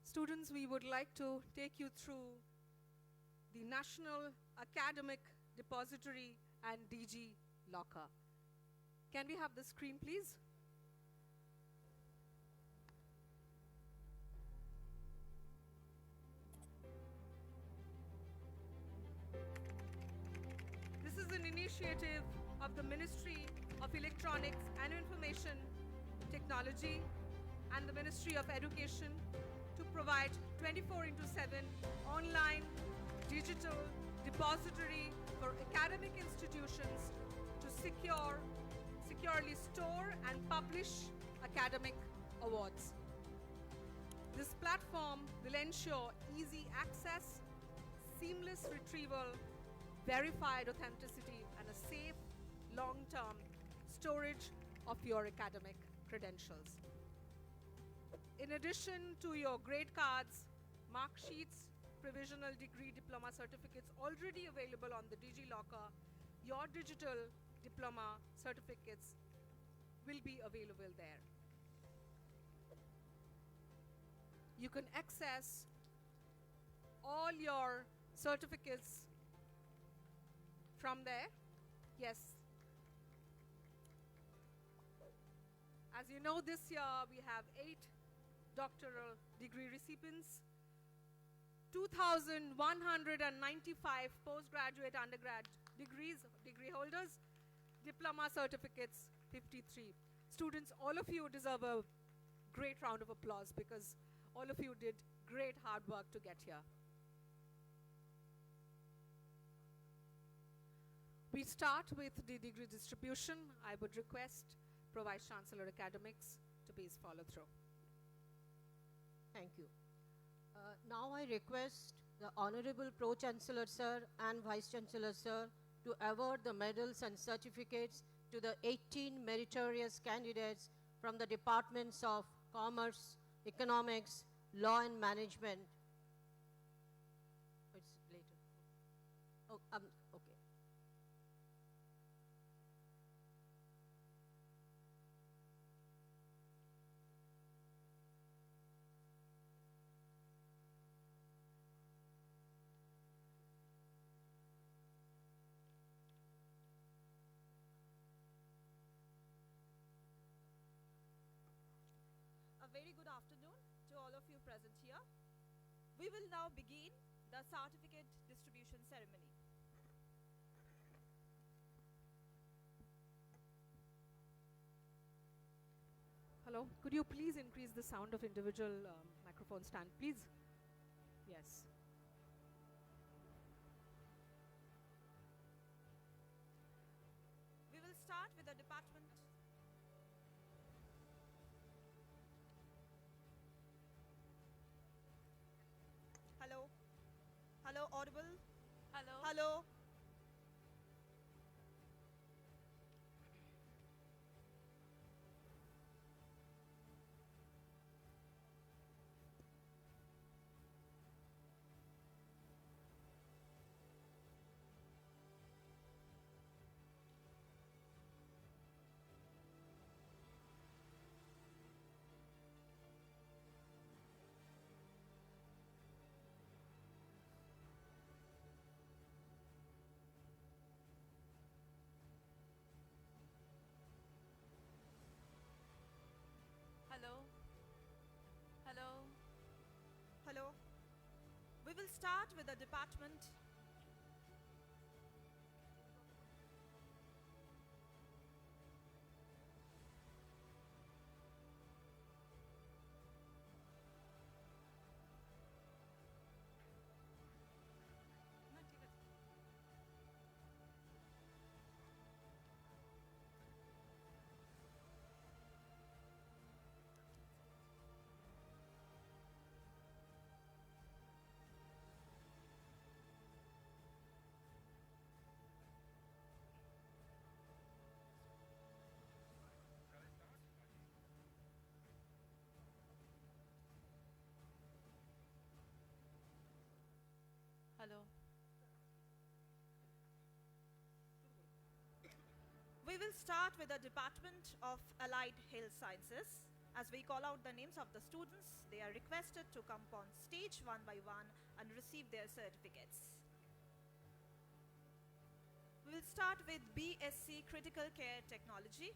Students, we would like to take you through the National Academic Depository and DG Locker. Can we have the screen, please? This is an initiative of the Ministry of Electronics and Information Technology and the Ministry of Education to provide 24/7 online digital depository for academic institutions to securely store and publish academic awards. This platform will ensure easy access, seamless retrieval, verified authenticity, and a safe long-term storage of your academic credentials. In addition to your grade cards, mark sheets, provisional degree diploma certificates already available on the DG Locker, your digital diploma certificates will be available there. You can access all your certificates from there. Yes. As you know, this year we have 8 doctoral degree recipients, 2,195 postgraduate undergrad degree holders, diploma certificates 53. Students, all of you deserve a great round of applause because all of you did great hard work to get here. We start with the degree distribution. I would request Pro Vice Chancellor Academics to please follow through. Thank you. Now I request the Honorable Pro Chancellor Sir and Vice Chancellor Sir to award the medals and certificates to the 18 meritorious candidates from the departments of Commerce, Economics, Law and Management. Oh, it's later. Oh, okay. A very good afternoon to all of you present here. We will now begin the certificate distribution ceremony. Hello, could you please increase the sound of individual microphone stand, please? Yes. We will start with the department. Hello? Hello, audible? Hello. Hello? Hello. Hello. Hello? We will start with the department. Hello. We will start with the Department of Allied Health Sciences. As we call out the names of the students, they are requested to come on stage one by one and receive their certificates. We will start with BSc Critical Care Technology,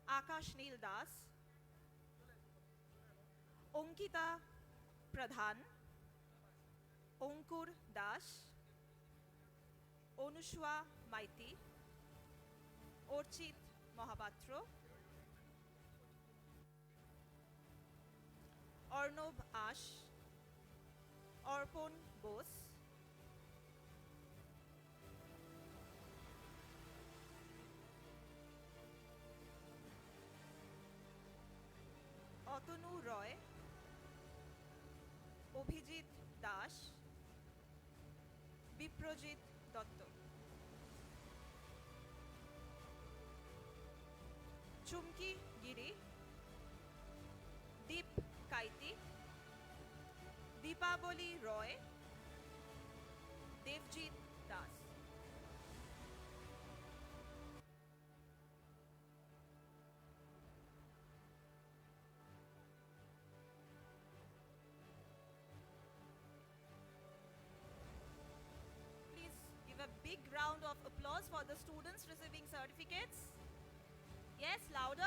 Akash Neil Das, Onkita Pradhan, Onkur Das, Onushwa Maiti, Orchit Mohapatra, Arnob Ash, Arpon Bose, Otanu Roy, Obhijit Dash, Biprojit Dotto, Chumki Giri, Deep Kaiti, Deepavali Roy, Devjit Das. Please give a big round of applause for the students receiving certificates. Yes, louder.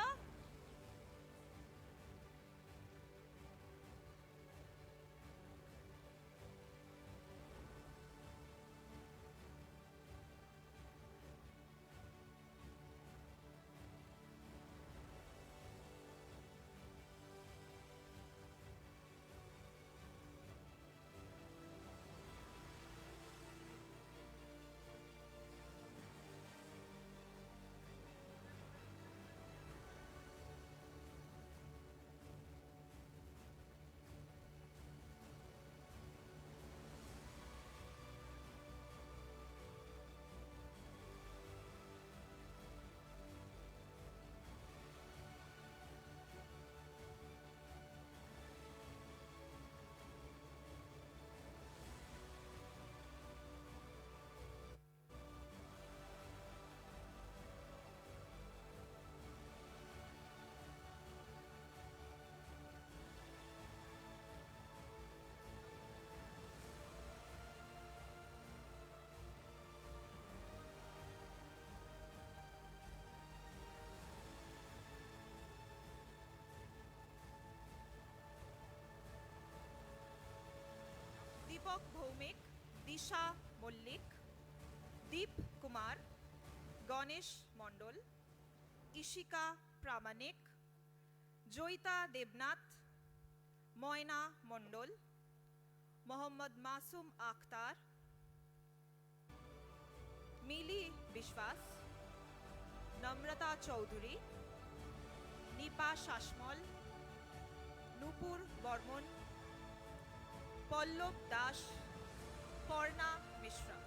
Dipak Bhowmik, দিশা মল্লিক, দীপ কুমার, গণেশ মণ্ডল, ইশিকা প্রামাণিক, জয়িতা দেবনাথ, ময়না মণ্ডল, মোহাম্মদ মাসুম আখতার, মিলি বিশ্বাস, নম্রতা চৌধুরী, নিপা শাসমল, নূপুর বর্মন, পল্লব Das, Parna Mishra.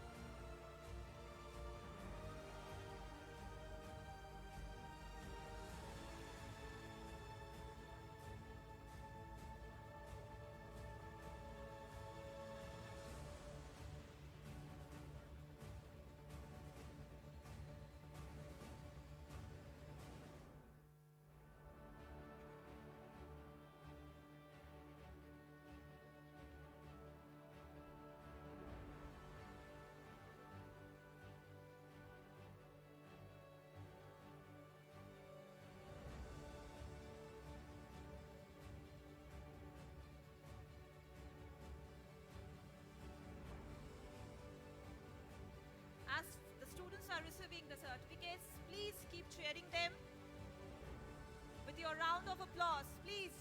As the students are receiving the certificates, please keep cheering them with your round of applause, please.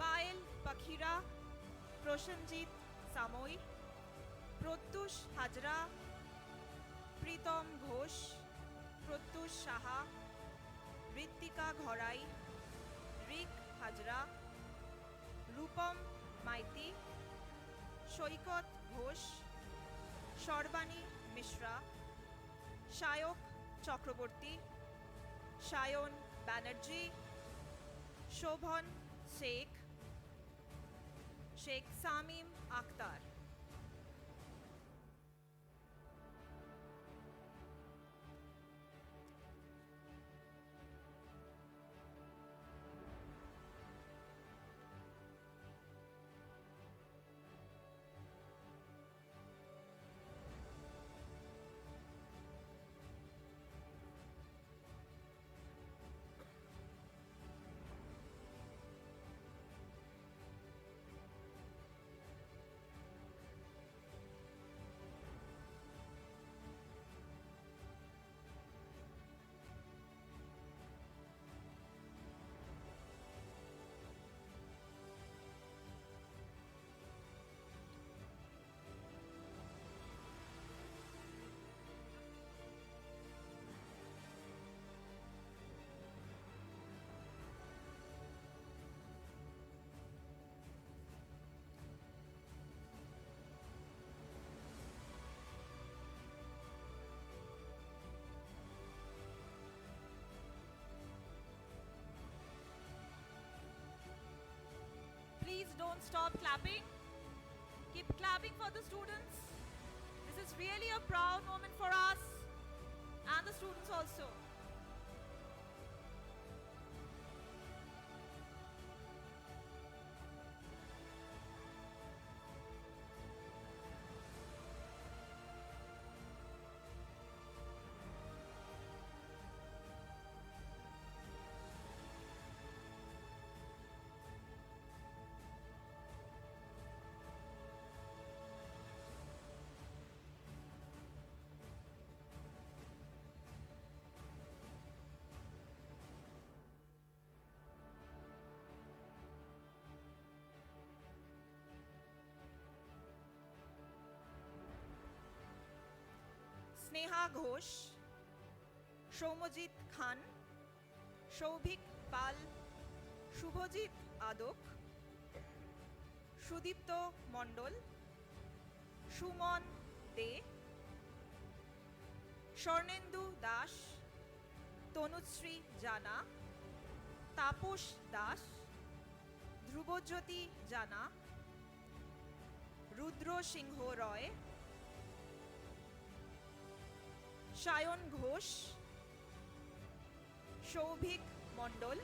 Payel পাখিরা, প্রসেনজিৎ সামই, প্রত্যুষ হাজরা, প্রীতম ঘোষ, প্রত্যুষ সাহা, ঋত্বিকা ঘরাই, রিক হাজরা, রূপম মাইতি, সৈকত Ghosh, Sarbani Mishra, Sayak Chakraborty, Sayan Banerjee, Sovan Sheikh, Sheikh Samim Akhtar. Please don't stop clapping. Keep clapping for the students. This is really a proud moment for us and the students also. Sneha Ghosh, Soumyajit খান, সৌভিক পাল, শুভজিৎ আদক, সুদীপ্ত মণ্ডল, সুমন দে, স্বর্ণেন্দু দাস, তনুশ্রী জানা, তাপস দাস, ধ্রুবজ্যোতি জানা, রুদ্র সিংহ রয়, সায়ন ঘোষ, সৌভিক মণ্ডল,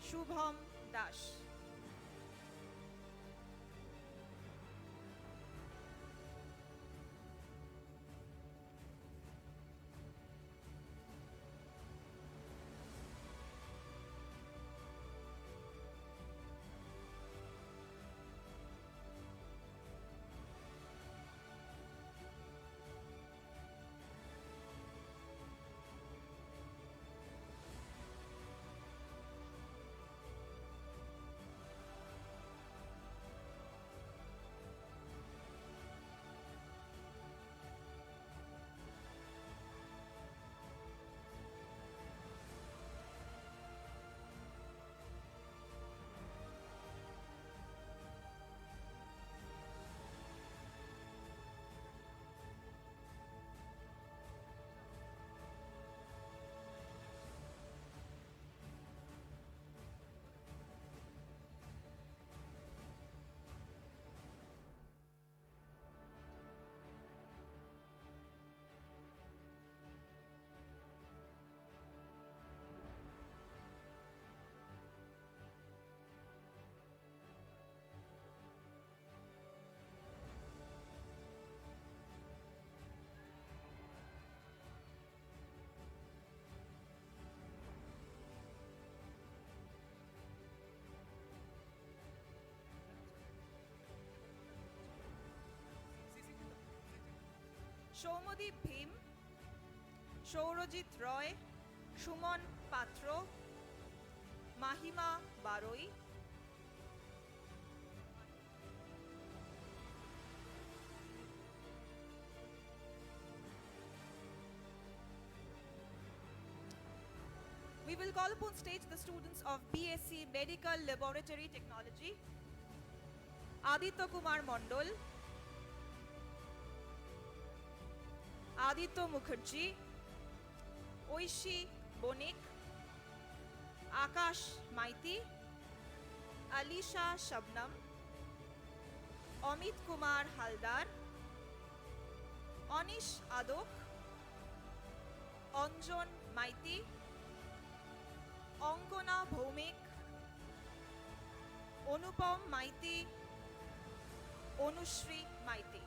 শুভম দাস। সৌমদীপ ভীম, সৌরজিৎ রয়, সুমন পাত্র, মাহিমা বারই, We will call upon stage the students of BSc Medical Laboratory Technology, Aditya Kumar Mondol, Aditya Mukherjee, Oishi Bonik, Akash Maiti, Alisha Shabnam, Amit Kumar Haldar, Anish Adok, Anjon Maiti, Ankona Bhaumik, Anupam Maiti, Anushri Maiti.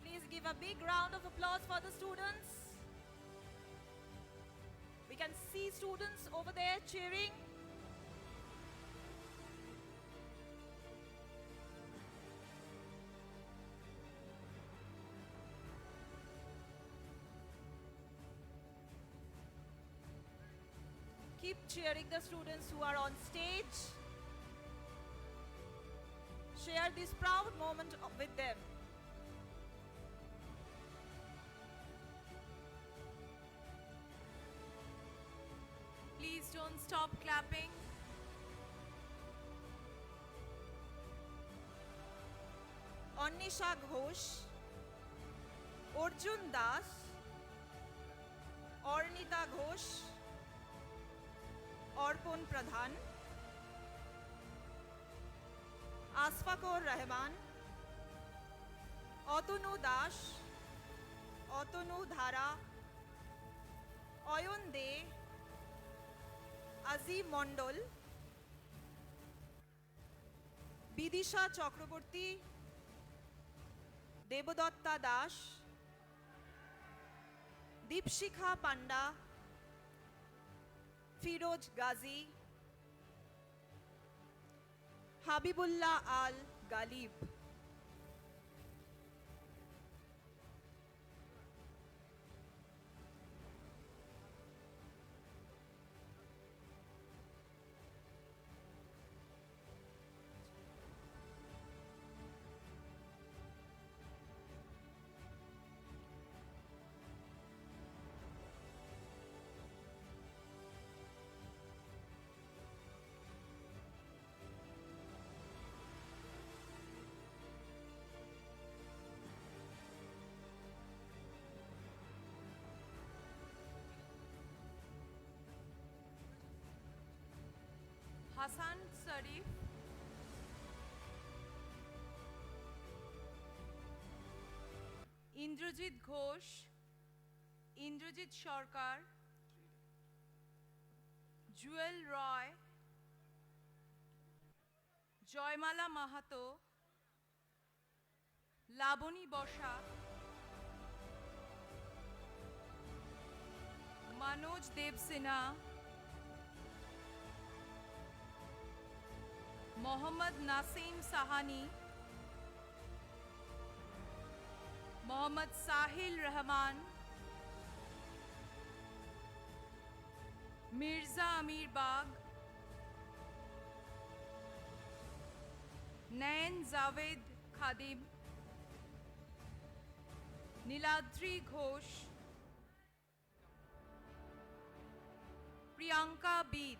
Please give a big round of applause for the students. We can see students over there cheering. Keep cheering the students who are on stage. Share this proud moment with them. Please don't stop clapping. Annisha Ghosh, Arjun Das, Ornita Ghosh, Orpon Pradhan, Asfakor Rahman, Atanu Dash, Atanu Dhara, Ayan they, Azim Mondal, Bidisha Chakraborty, Debdatta Das, Dipshikha panda, Firoz Gazi, Habibullah Al Ghalib. Hassan Sharif, Indrajit Ghosh, Indrajit সরকার, জুয়েল রয়, জয়মালা মাহাতো, লাবণী বসাক, मनोज देव सिन्हा, मोहम्मद नासीम साहानी, मोहम्मद साहिल रहमान, मिर्जा अमीर बाग, नैन जावेद खादिम, नीलाद्री घोष, प्रियंका बीद,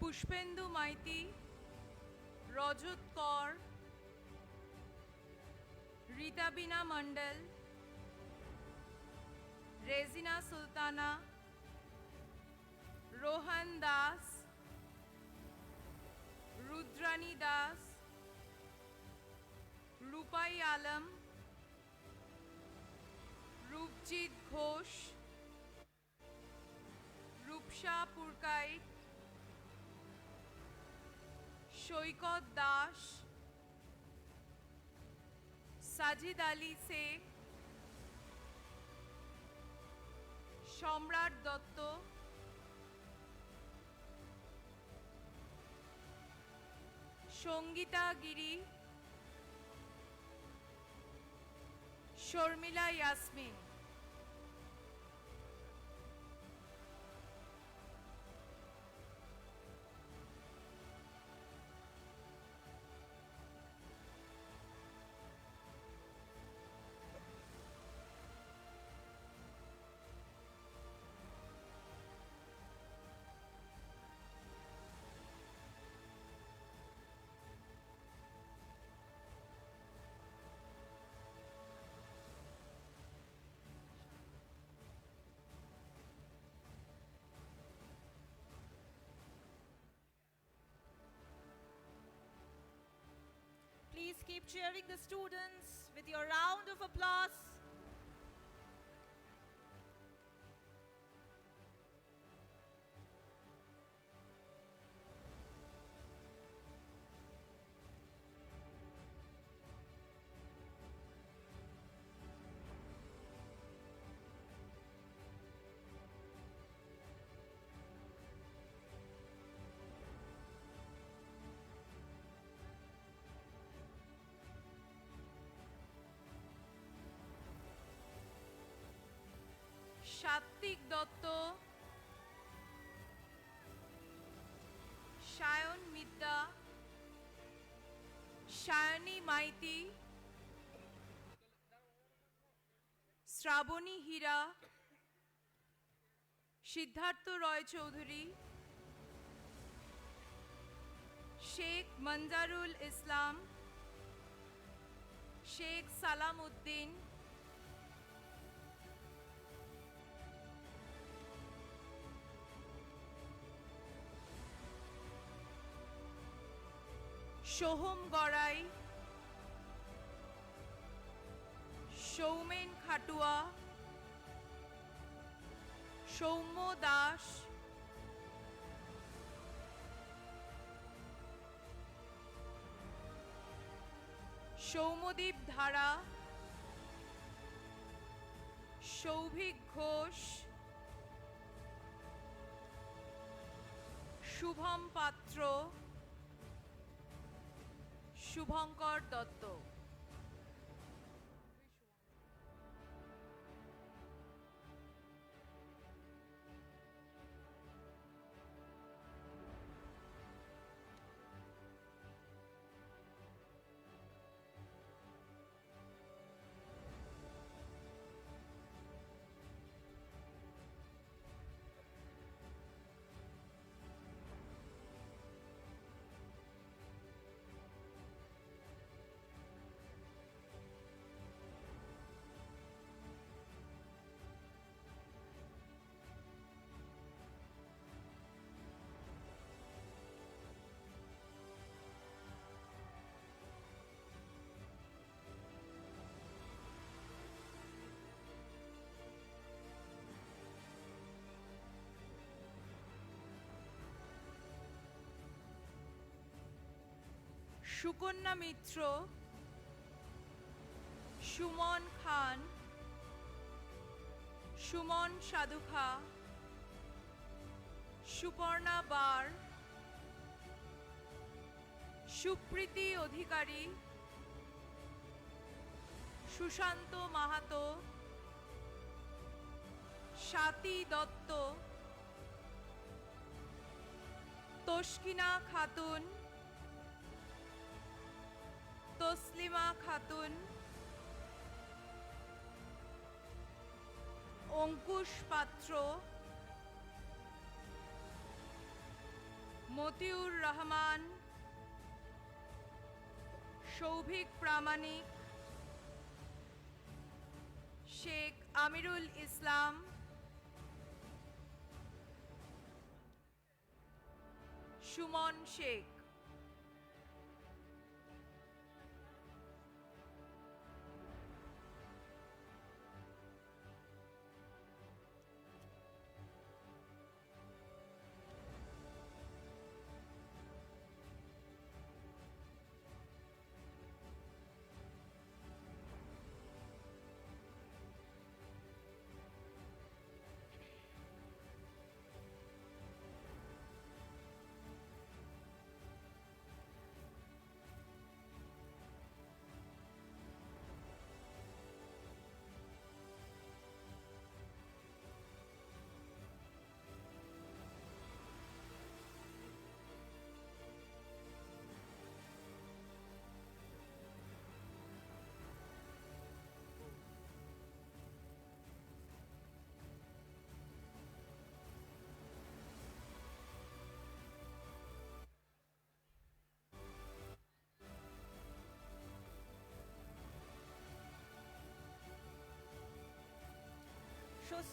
पुष्पेंदु माइती, रजत कौर, रीताबीना मंडल, Regina Sultana, Rohan दास, रुद्रानी दास, रूपाई आलम, रूपजीत घोष, रूपसा पुरकाइट, সৈকত দাস, সাজিদ আলী শেখ, সম্রাট দত্ত, সঙ্গীতা গিরি, Sharmila Yasmin, Please keep cheering the students with your round of applause. সাত্বিক দত্ত, সায়ন মিদ্যা, সায়নী মাইতি, শ্রাবণী হীরা, সিদ্ধার্থ রয় চৌধুরী, শেখ মঞ্জারুল ইসলাম, শেখ সালাম উদ্দিন, সোহম গড়াই, সৌমেন খাটুয়া, সৌম্য দাস, সৌম্যদীপ ধারা, সৌভিক ঘোষ, শুভম পাত্র, শুভঙ্কর দত্ত। সুকন্যা মিত্র, সুমন খান, সুমন সাধুখা, সুপর্ণা বার, সুপ্রীতি অধিকারী, সুশান্ত মাহাতো, স্বাতী দত্ত, তস্কিনা খাতুন, তসলিমা খাতুন, অঙ্কুশ পাত্র, মতিউর রহমান, সৌভিক প্রামাণিক, Sheikh Amirul Islam, Suman Sheikh.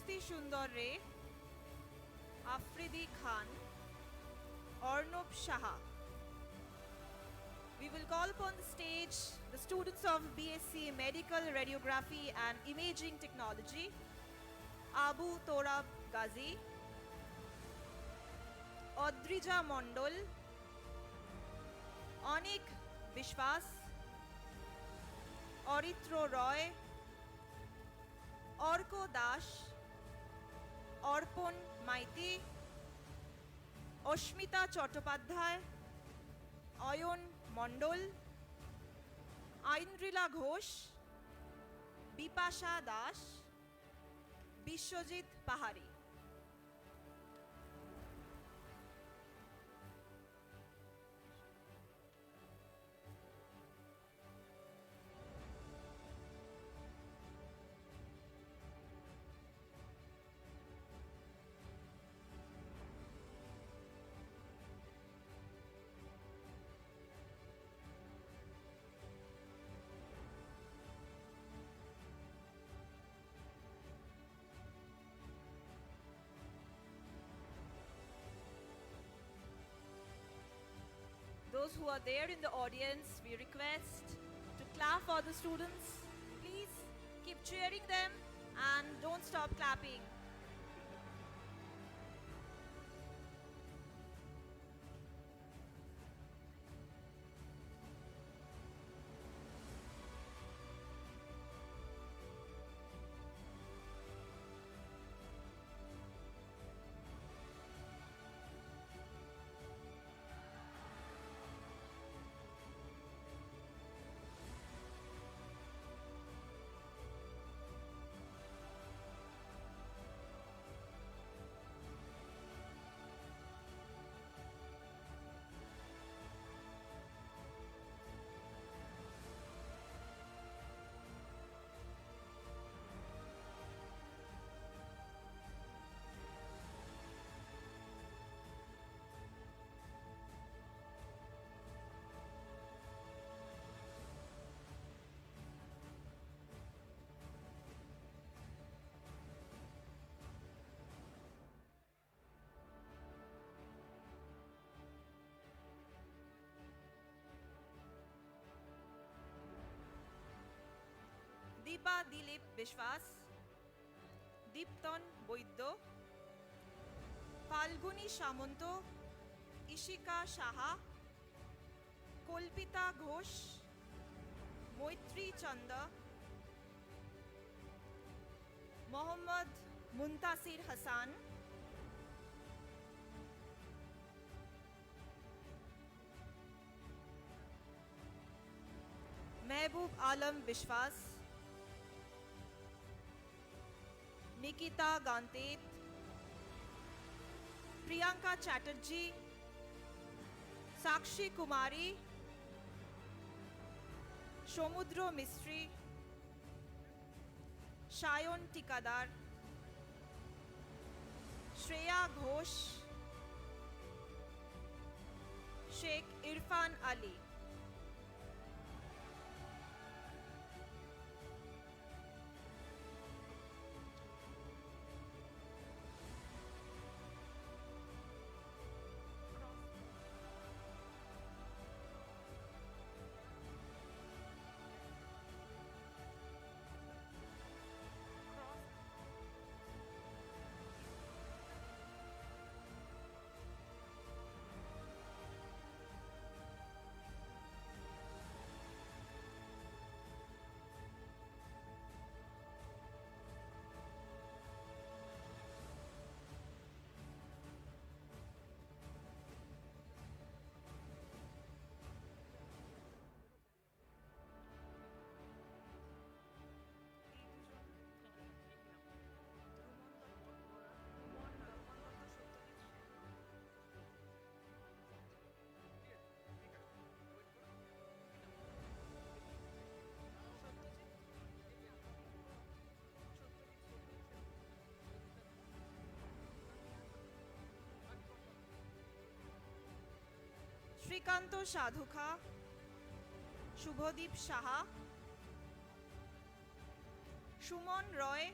Shruti Sundar Ray, Afridi Khan, Arnab Shaha. We will call upon the stage the students of BSc Medical Radiography and Imaging Technology, Abu Torab Ghazi, Odrija Mondol, Onik Bishwas, Oritro Roy, Orko Dash, Orpon Maiti, Oshmita Chattopadhyay, Ayon Mondol, Aindrila Ghosh, Bipasha Das, Bishwajit Pahari. Those who are there in the audience, we request to clap for the students. Please keep cheering them and don't stop clapping. Deepa Dilip Bishwas, Deepton Boiddo, Falguni Shamanto, Ishika Shaha, Kolpita Ghosh, Moitri Chanda, Mohammad Muntasir Hassan, Mehboob Alam Bishwas, Nikita Gantet, Priyanka Chatterjee, Sakshi Kumari, Shomudro Mistry, Shayon Tikadar, Shreya Ghosh, Sheikh Irfan Ali. Srikanta Sadhukha, Subhadip Saha, Suman Roy,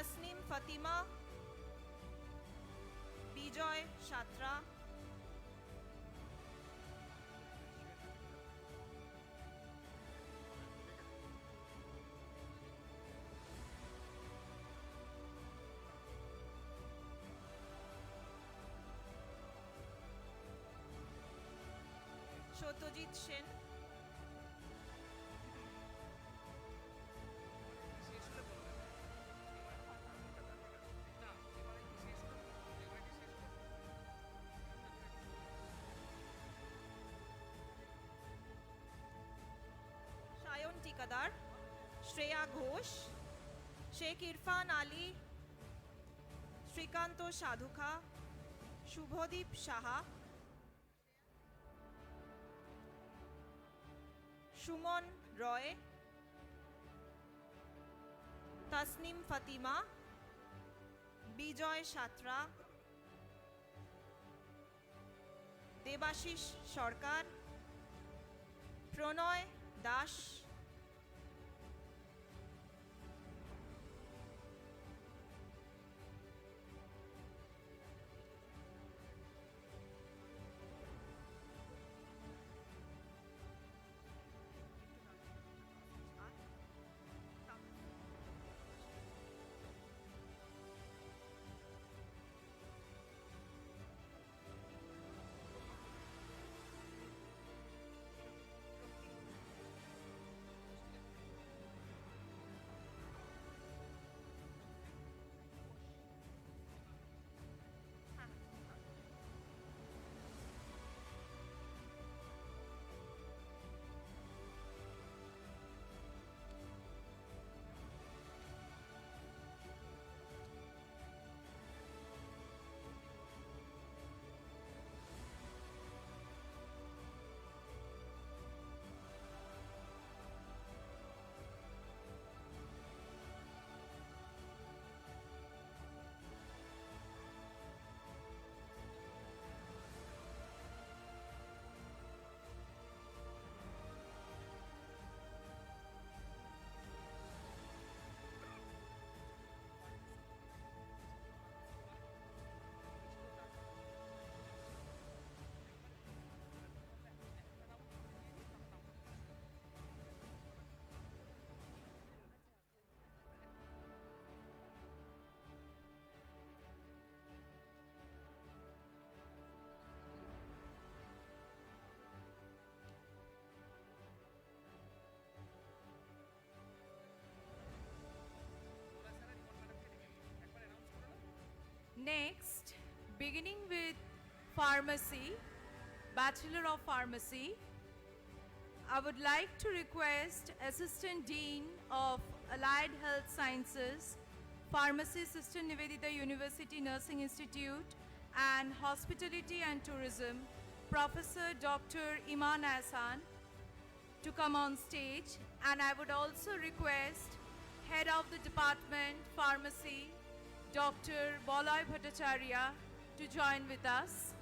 Tasnim Fatima, Bijoy Shatra, Shotojit Shen, Shayon Tikadar, Shreya Ghosh, Sheikh Irfan Ali, Srikanto Sadhuka, Shubhodip Shaha, Shumon Roy, Tasnim Fatima, Bijoy Shatra, Debashish Sarkar, Pronoy Dash, Next, beginning with Pharmacy, Bachelor of Pharmacy, I would like to request Assistant Dean of Allied Health Sciences, Pharmacy, Sister Nivedita University Nursing Institute, and Hospitality and Tourism, Professor Dr. Iman Ahsan, to come on stage. And I would also request Head of the Department, Pharmacy, Dr. Bolay Bhattacharya, to join with us.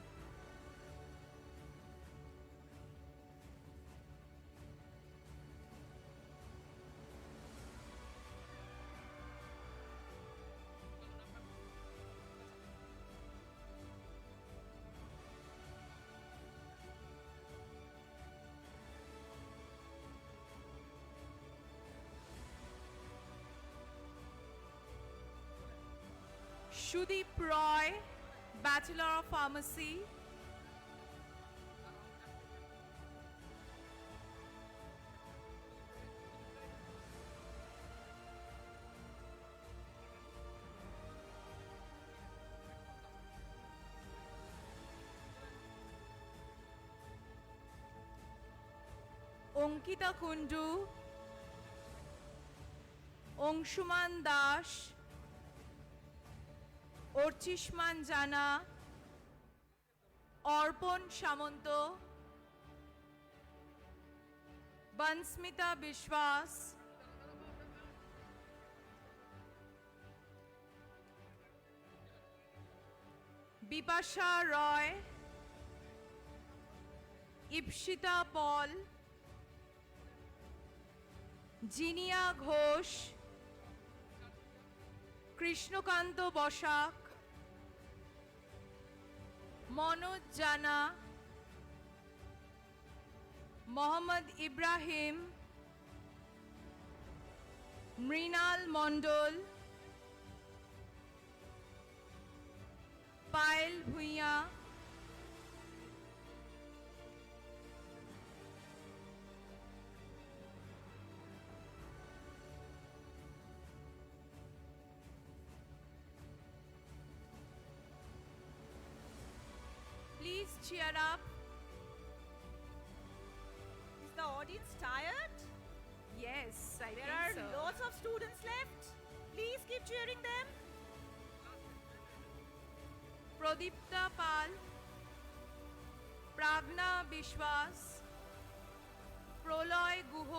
Shudeep Roy, Bachelor of Pharmacy. Onkita Kundu, Ongshuman Dash, Orchishman Jana, Orpon Shamanto, Bansmita Bishwas, Bipasha Roy, Ipshita Paul, Jinia Ghosh, Krishnakanta Basak, Manoj জানা, মোহাম্মদ ইব্রাহিম, মৃণাল মণ্ডল, Payel Bhuiyan, please cheer up. Is the audience tired? Yes, I There think are so. lots of students left. Please keep cheering them. Pradipta পাল, প্রাগনা বিশ্বাস, প্রলয় গুহ,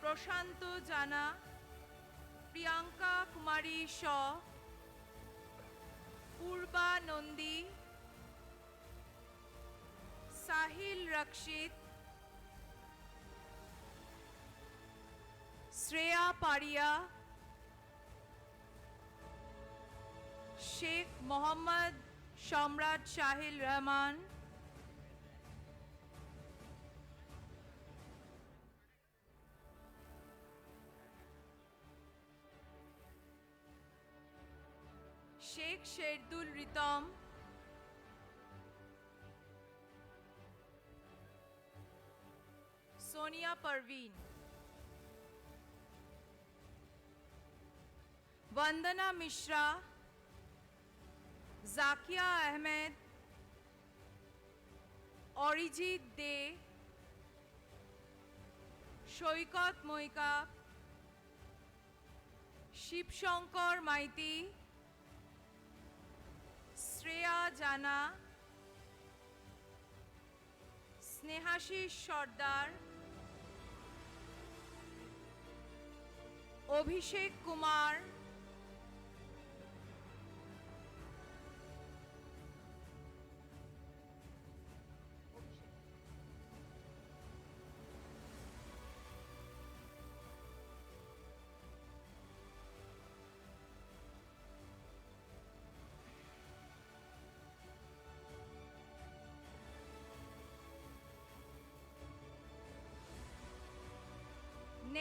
প্রশান্ত জানা, প্রিয়াঙ্কা কুমারী শ, পূর্বা নন্দী, সাহিল রক্ষিত, শ্রেয়া পারিয়া, শেখ মোহাম্মদ সম্রাট শাহিল রহমান, শেখ শেরদুল রিতম, সোনিয়া পারভিন, वंदना मिश्रा, জাকিয়া আহমেদ, অরিজিৎ দে, সৈকত মৈকাপ, শিবশঙ্কর মাইতি, শ্রেয়া জানা, স্নেহাশিস সর্দার, অভিষেক Kumar,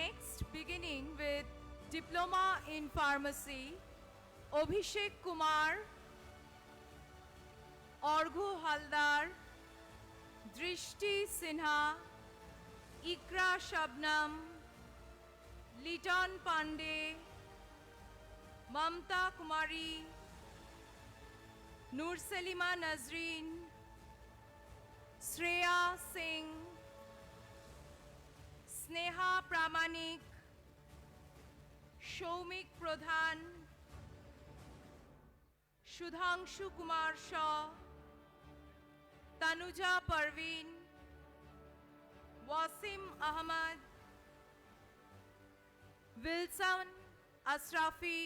Next, beginning with Diploma in Pharmacy, Abhishek Kumar, Orgho Haldar, Drishti Sinha, Ikra Shabnam, Liton Pandey, Mamta Kumari, Nur Selima Nazreen, Shreya Singh, Sneha প্রামাণিক, সৌমিক প্রধান, সুধাংশু কুমার শ, Tanuja Parvin, Wasim Ahmad, Wilson Ashrafi,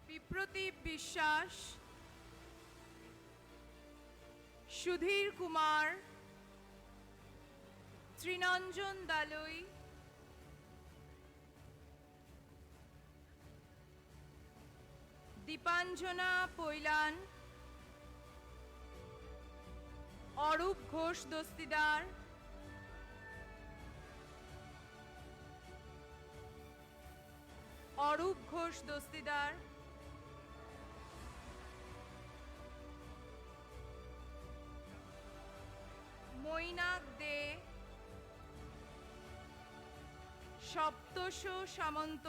বিপ্রতীপ বিশ্বাস, সুধীর কুমার, ত্রিনঞ্জন দালুই, দীপাঞ্জনা পৈলান, অরূপ ঘোষ দস্তিদার, অরূপ ঘোষ দস্তিদার, মৈনাক দে, সপ্তশ সামন্ত,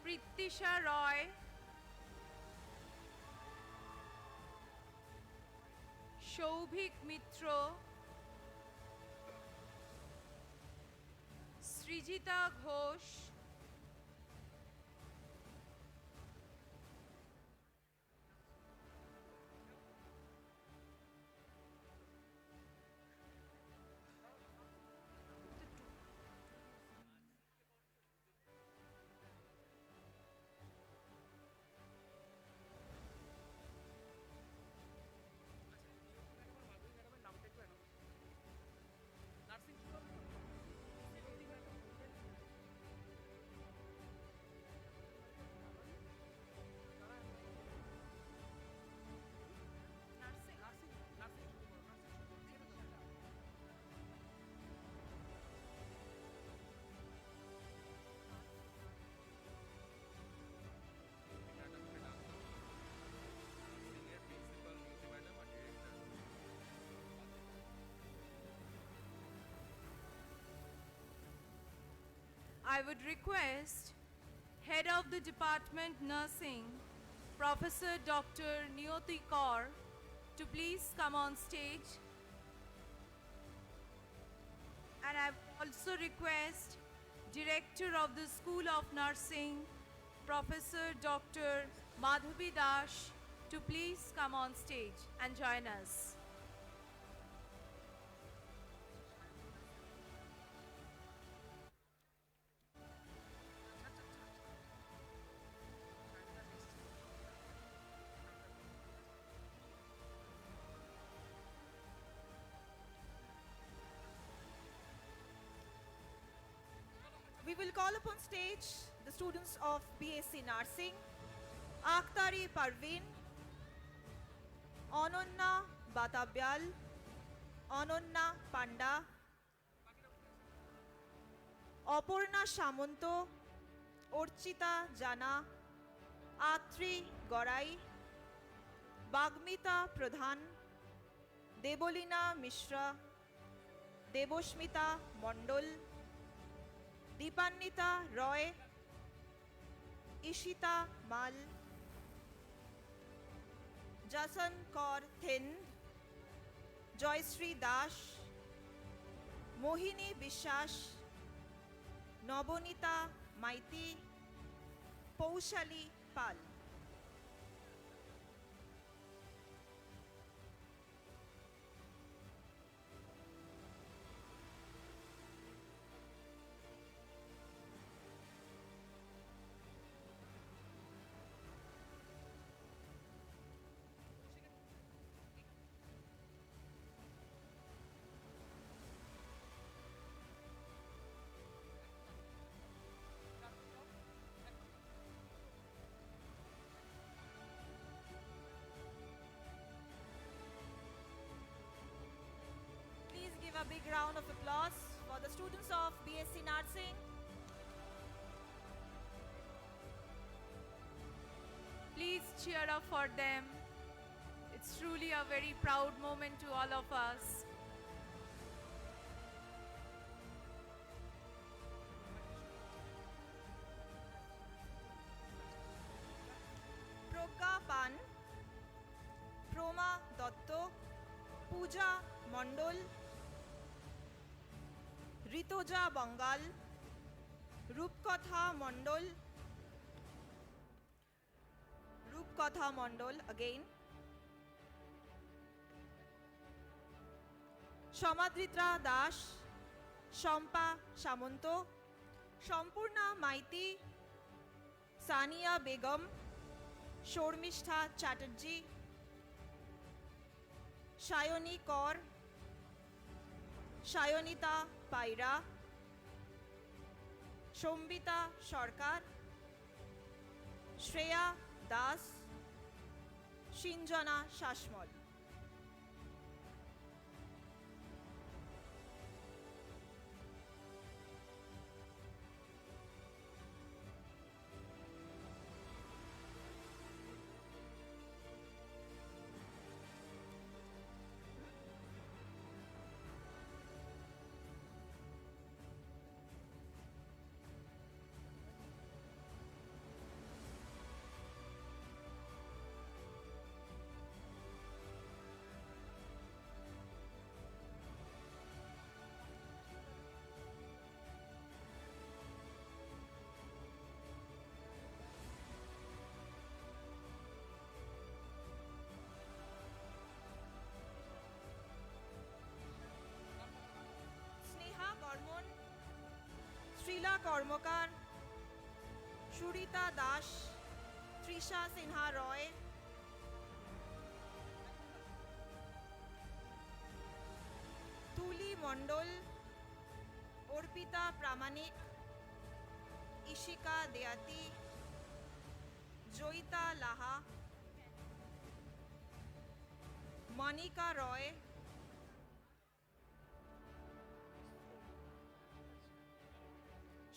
প্রীতিশা রয়, সৌভিক মিত্র, Srijita Ghosh, I would request Head of the Department Nursing, Professor Dr. Niyoti Kaur, to please come on stage. And I would also request Director of the School of Nursing, Professor Dr. Madhavi Dash, to please come on stage and join us. We will call upon stage the students of BSc Nursing, Akhtari Parveen, Ananya Batabyal, Ananya Panda, Aparna Samanto, Orchita Jana, Atri Gorai, Bagmita Pradhan, Debolina Mishra, Deboshmita Mondol, Deepannita Roy, Ishita Mal, Jason Kaur Thind, Joyshree Dash, Mohini Biswas, Nobonita Maiti, Paushali Pal. Please give a big round of applause for the students of BSc Nursing. Please cheer up for them. It's truly a very proud moment to all of us. Progya Pan, Proma Dotto, Pooja Mondol, Ritoja Bangal, Rupkatha Mondol again, Shamadritra Das, Shampa Samanto, Sampurna Maiti, Sania Begum, Shormishtha Chatterjee, Shayoni Kaur, Shayonita Paira, Shombita Sarkar, Shreya Das, Shinjana Shashmol. কর্মকার, সুরিতা দাস, তৃষা সিনহা রয়, তুলি মণ্ডল, অর্পিতা প্রামাণিক, ইশিকা দেয়াতি, জয়িতা লাহা, মনিকা রয়,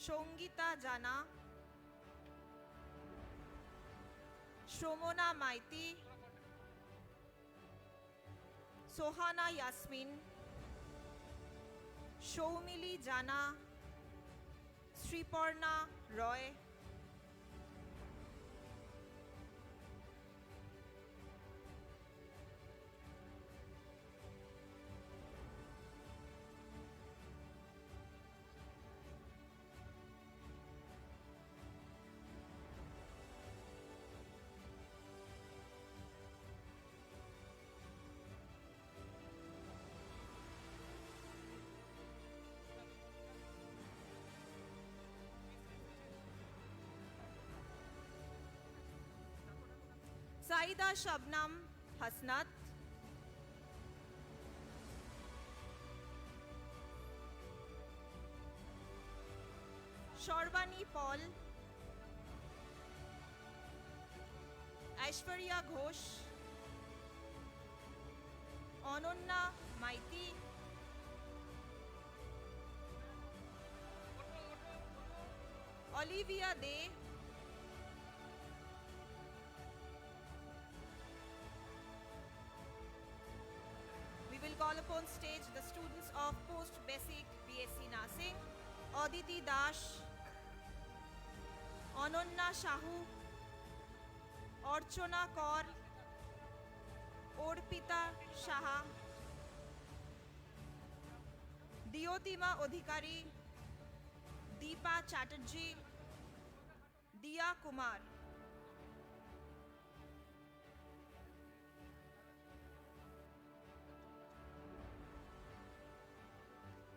সঙ্গীতা জানা, শ্রমনা Maiti, Sohana Yasmin, Soumili Jana, Sriparna Roy, Saida Shabnam Hasnat, Sarbani Paul, Aishwarya Ghosh, Ananya Maiti, Olivia De, we will call upon stage the students of Post Basic BSc Nursing, Aditi Dash, Ananya Shahu, Archana Kaur, Orpita Shaha, Diotima Odhikari, Deepa Chatterjee, Diya Kumar.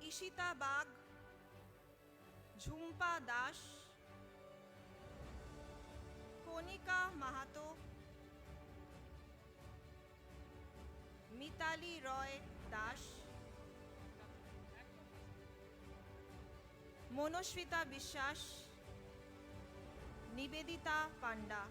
Ishita Bag, Jhumpa Das, Kanika Mahato, Mitali Roy Das, Manasvita Biswas, Nibedita পান্ডা।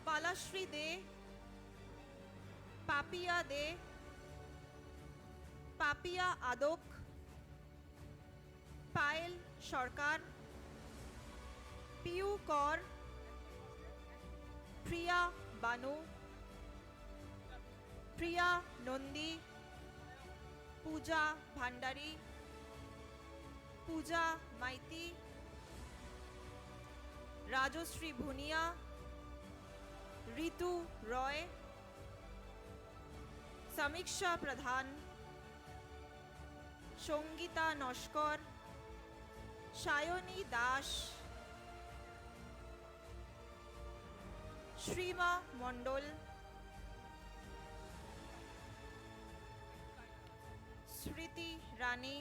পালাশ্রী দে, পাপিয়া দে, পাপিয়া আদক, পায়েল সরকার, পিউ কর, প্রিয়া বানু, প্রিয়া নন্দী, পূজা ভান্ডারী, পূজা মাইতি, রাজশ্রী ভুনিয়া, ঋতু রয়, সমীক্ষা প্রধান, সঙ্গীতা নস্কর, সায়নী দাস, শ্রীমা মণ্ডল, স্মৃতি রানী,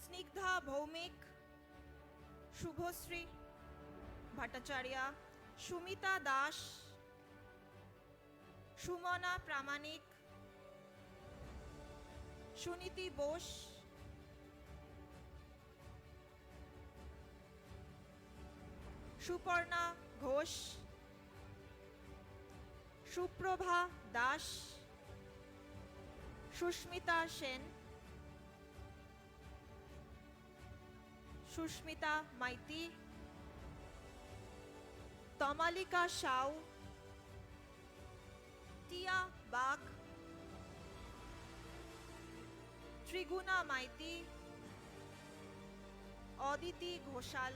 স্নিগ্ধা ভৌমিক, শুভশ্রী ভট্টাচার্য, সুমিতা দাস, সুমনা প্রামাণিক, Suniti Bose, Suparna Ghosh, Suprabha Das, Susmita Sen, Susmita Maiti, Tamalika Sau, Tia Bag, Triguna Maity, Aditi Ghoshal,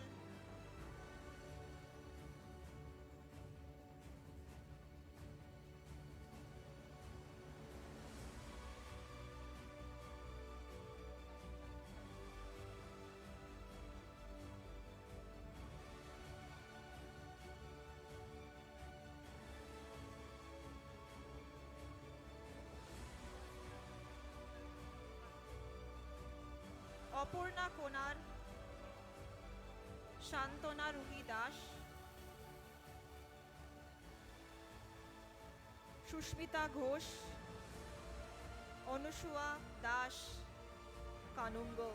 Apurna Konar, Shantona Ruhi Das, Shushmita Ghosh, Anushua Das, Kanungo.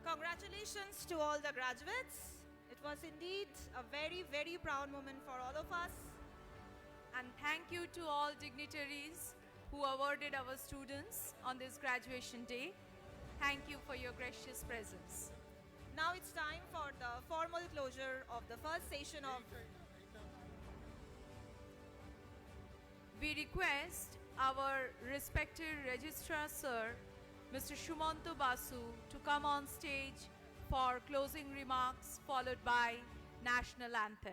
Congratulations to all the graduates. It was indeed a very, very proud moment for all of us. And thank you to all dignitaries who awarded our students on this graduation day. Thank you for your gracious presence. Now it's time for the formal closure of the first session of. We request our respected Registrar Sir, Mr. Shumanto Basu, to come on stage for closing remarks followed by National Anthem.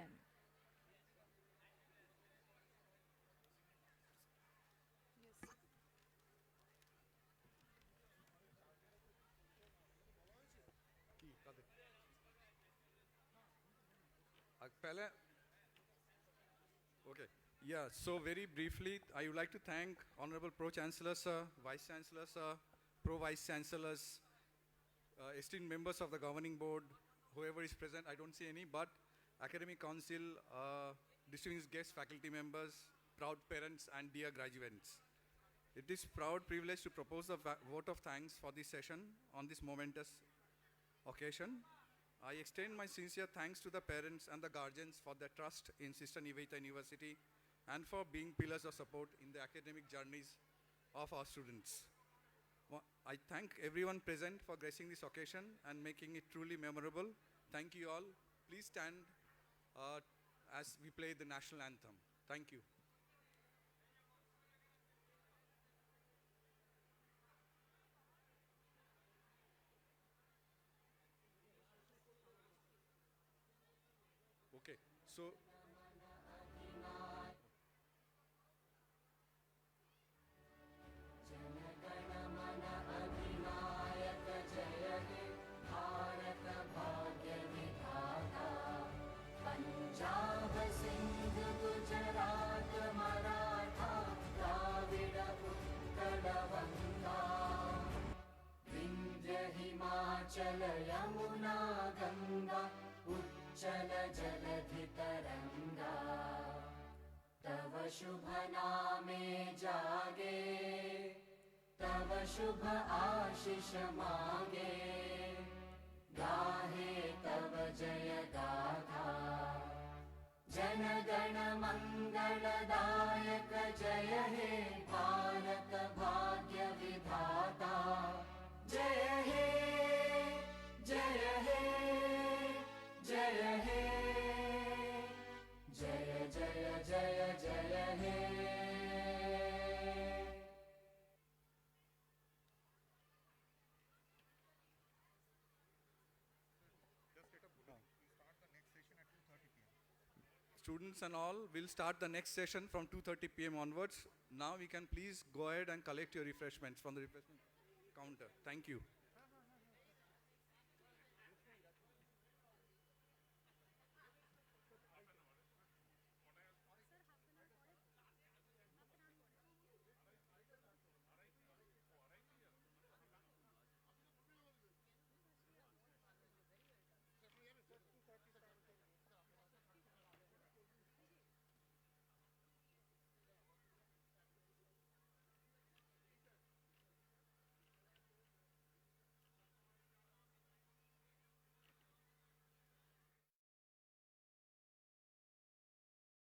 Okay. Yeah, so very briefly, I would like to thank Honorable Pro-Chancellor Sir, Vice-Chancellor Sir, Pro-Vice-Chancellors, esteemed members of the Governing Board, whoever is present, I don't see any, but Academic Council, distinguished guests, faculty members, proud parents, and dear graduates. It is proud privilege to propose a vote of thanks for this session on this momentous occasion. I extend my sincere thanks to the parents and the guardians for their trust in Sister Nivedita University and for being pillars of support in the academic journeys of our students. I thank everyone present for gracing this occasion and making it truly memorable. Thank you all. Please stand as we play the national anthem. Thank you. Okay, so Punjab Sindh Gujarat Maratha Dravida Utkala Banga Vindhya Himachal Yamuna Ganga उच्चल जलधि तरंगा तव शुभ नामे जागे तव शुभ आशीष मांगे गाहे तव जय गाथा जन गण मंगलदायक जय हे भारत भाग्य विधाता जय हे जय हे जय हे जय जय जय जय हे students and all will start the next session from 2:30 p.m. onwards. Now we can please go ahead and collect your refreshments from the refreshment counter. Thank you.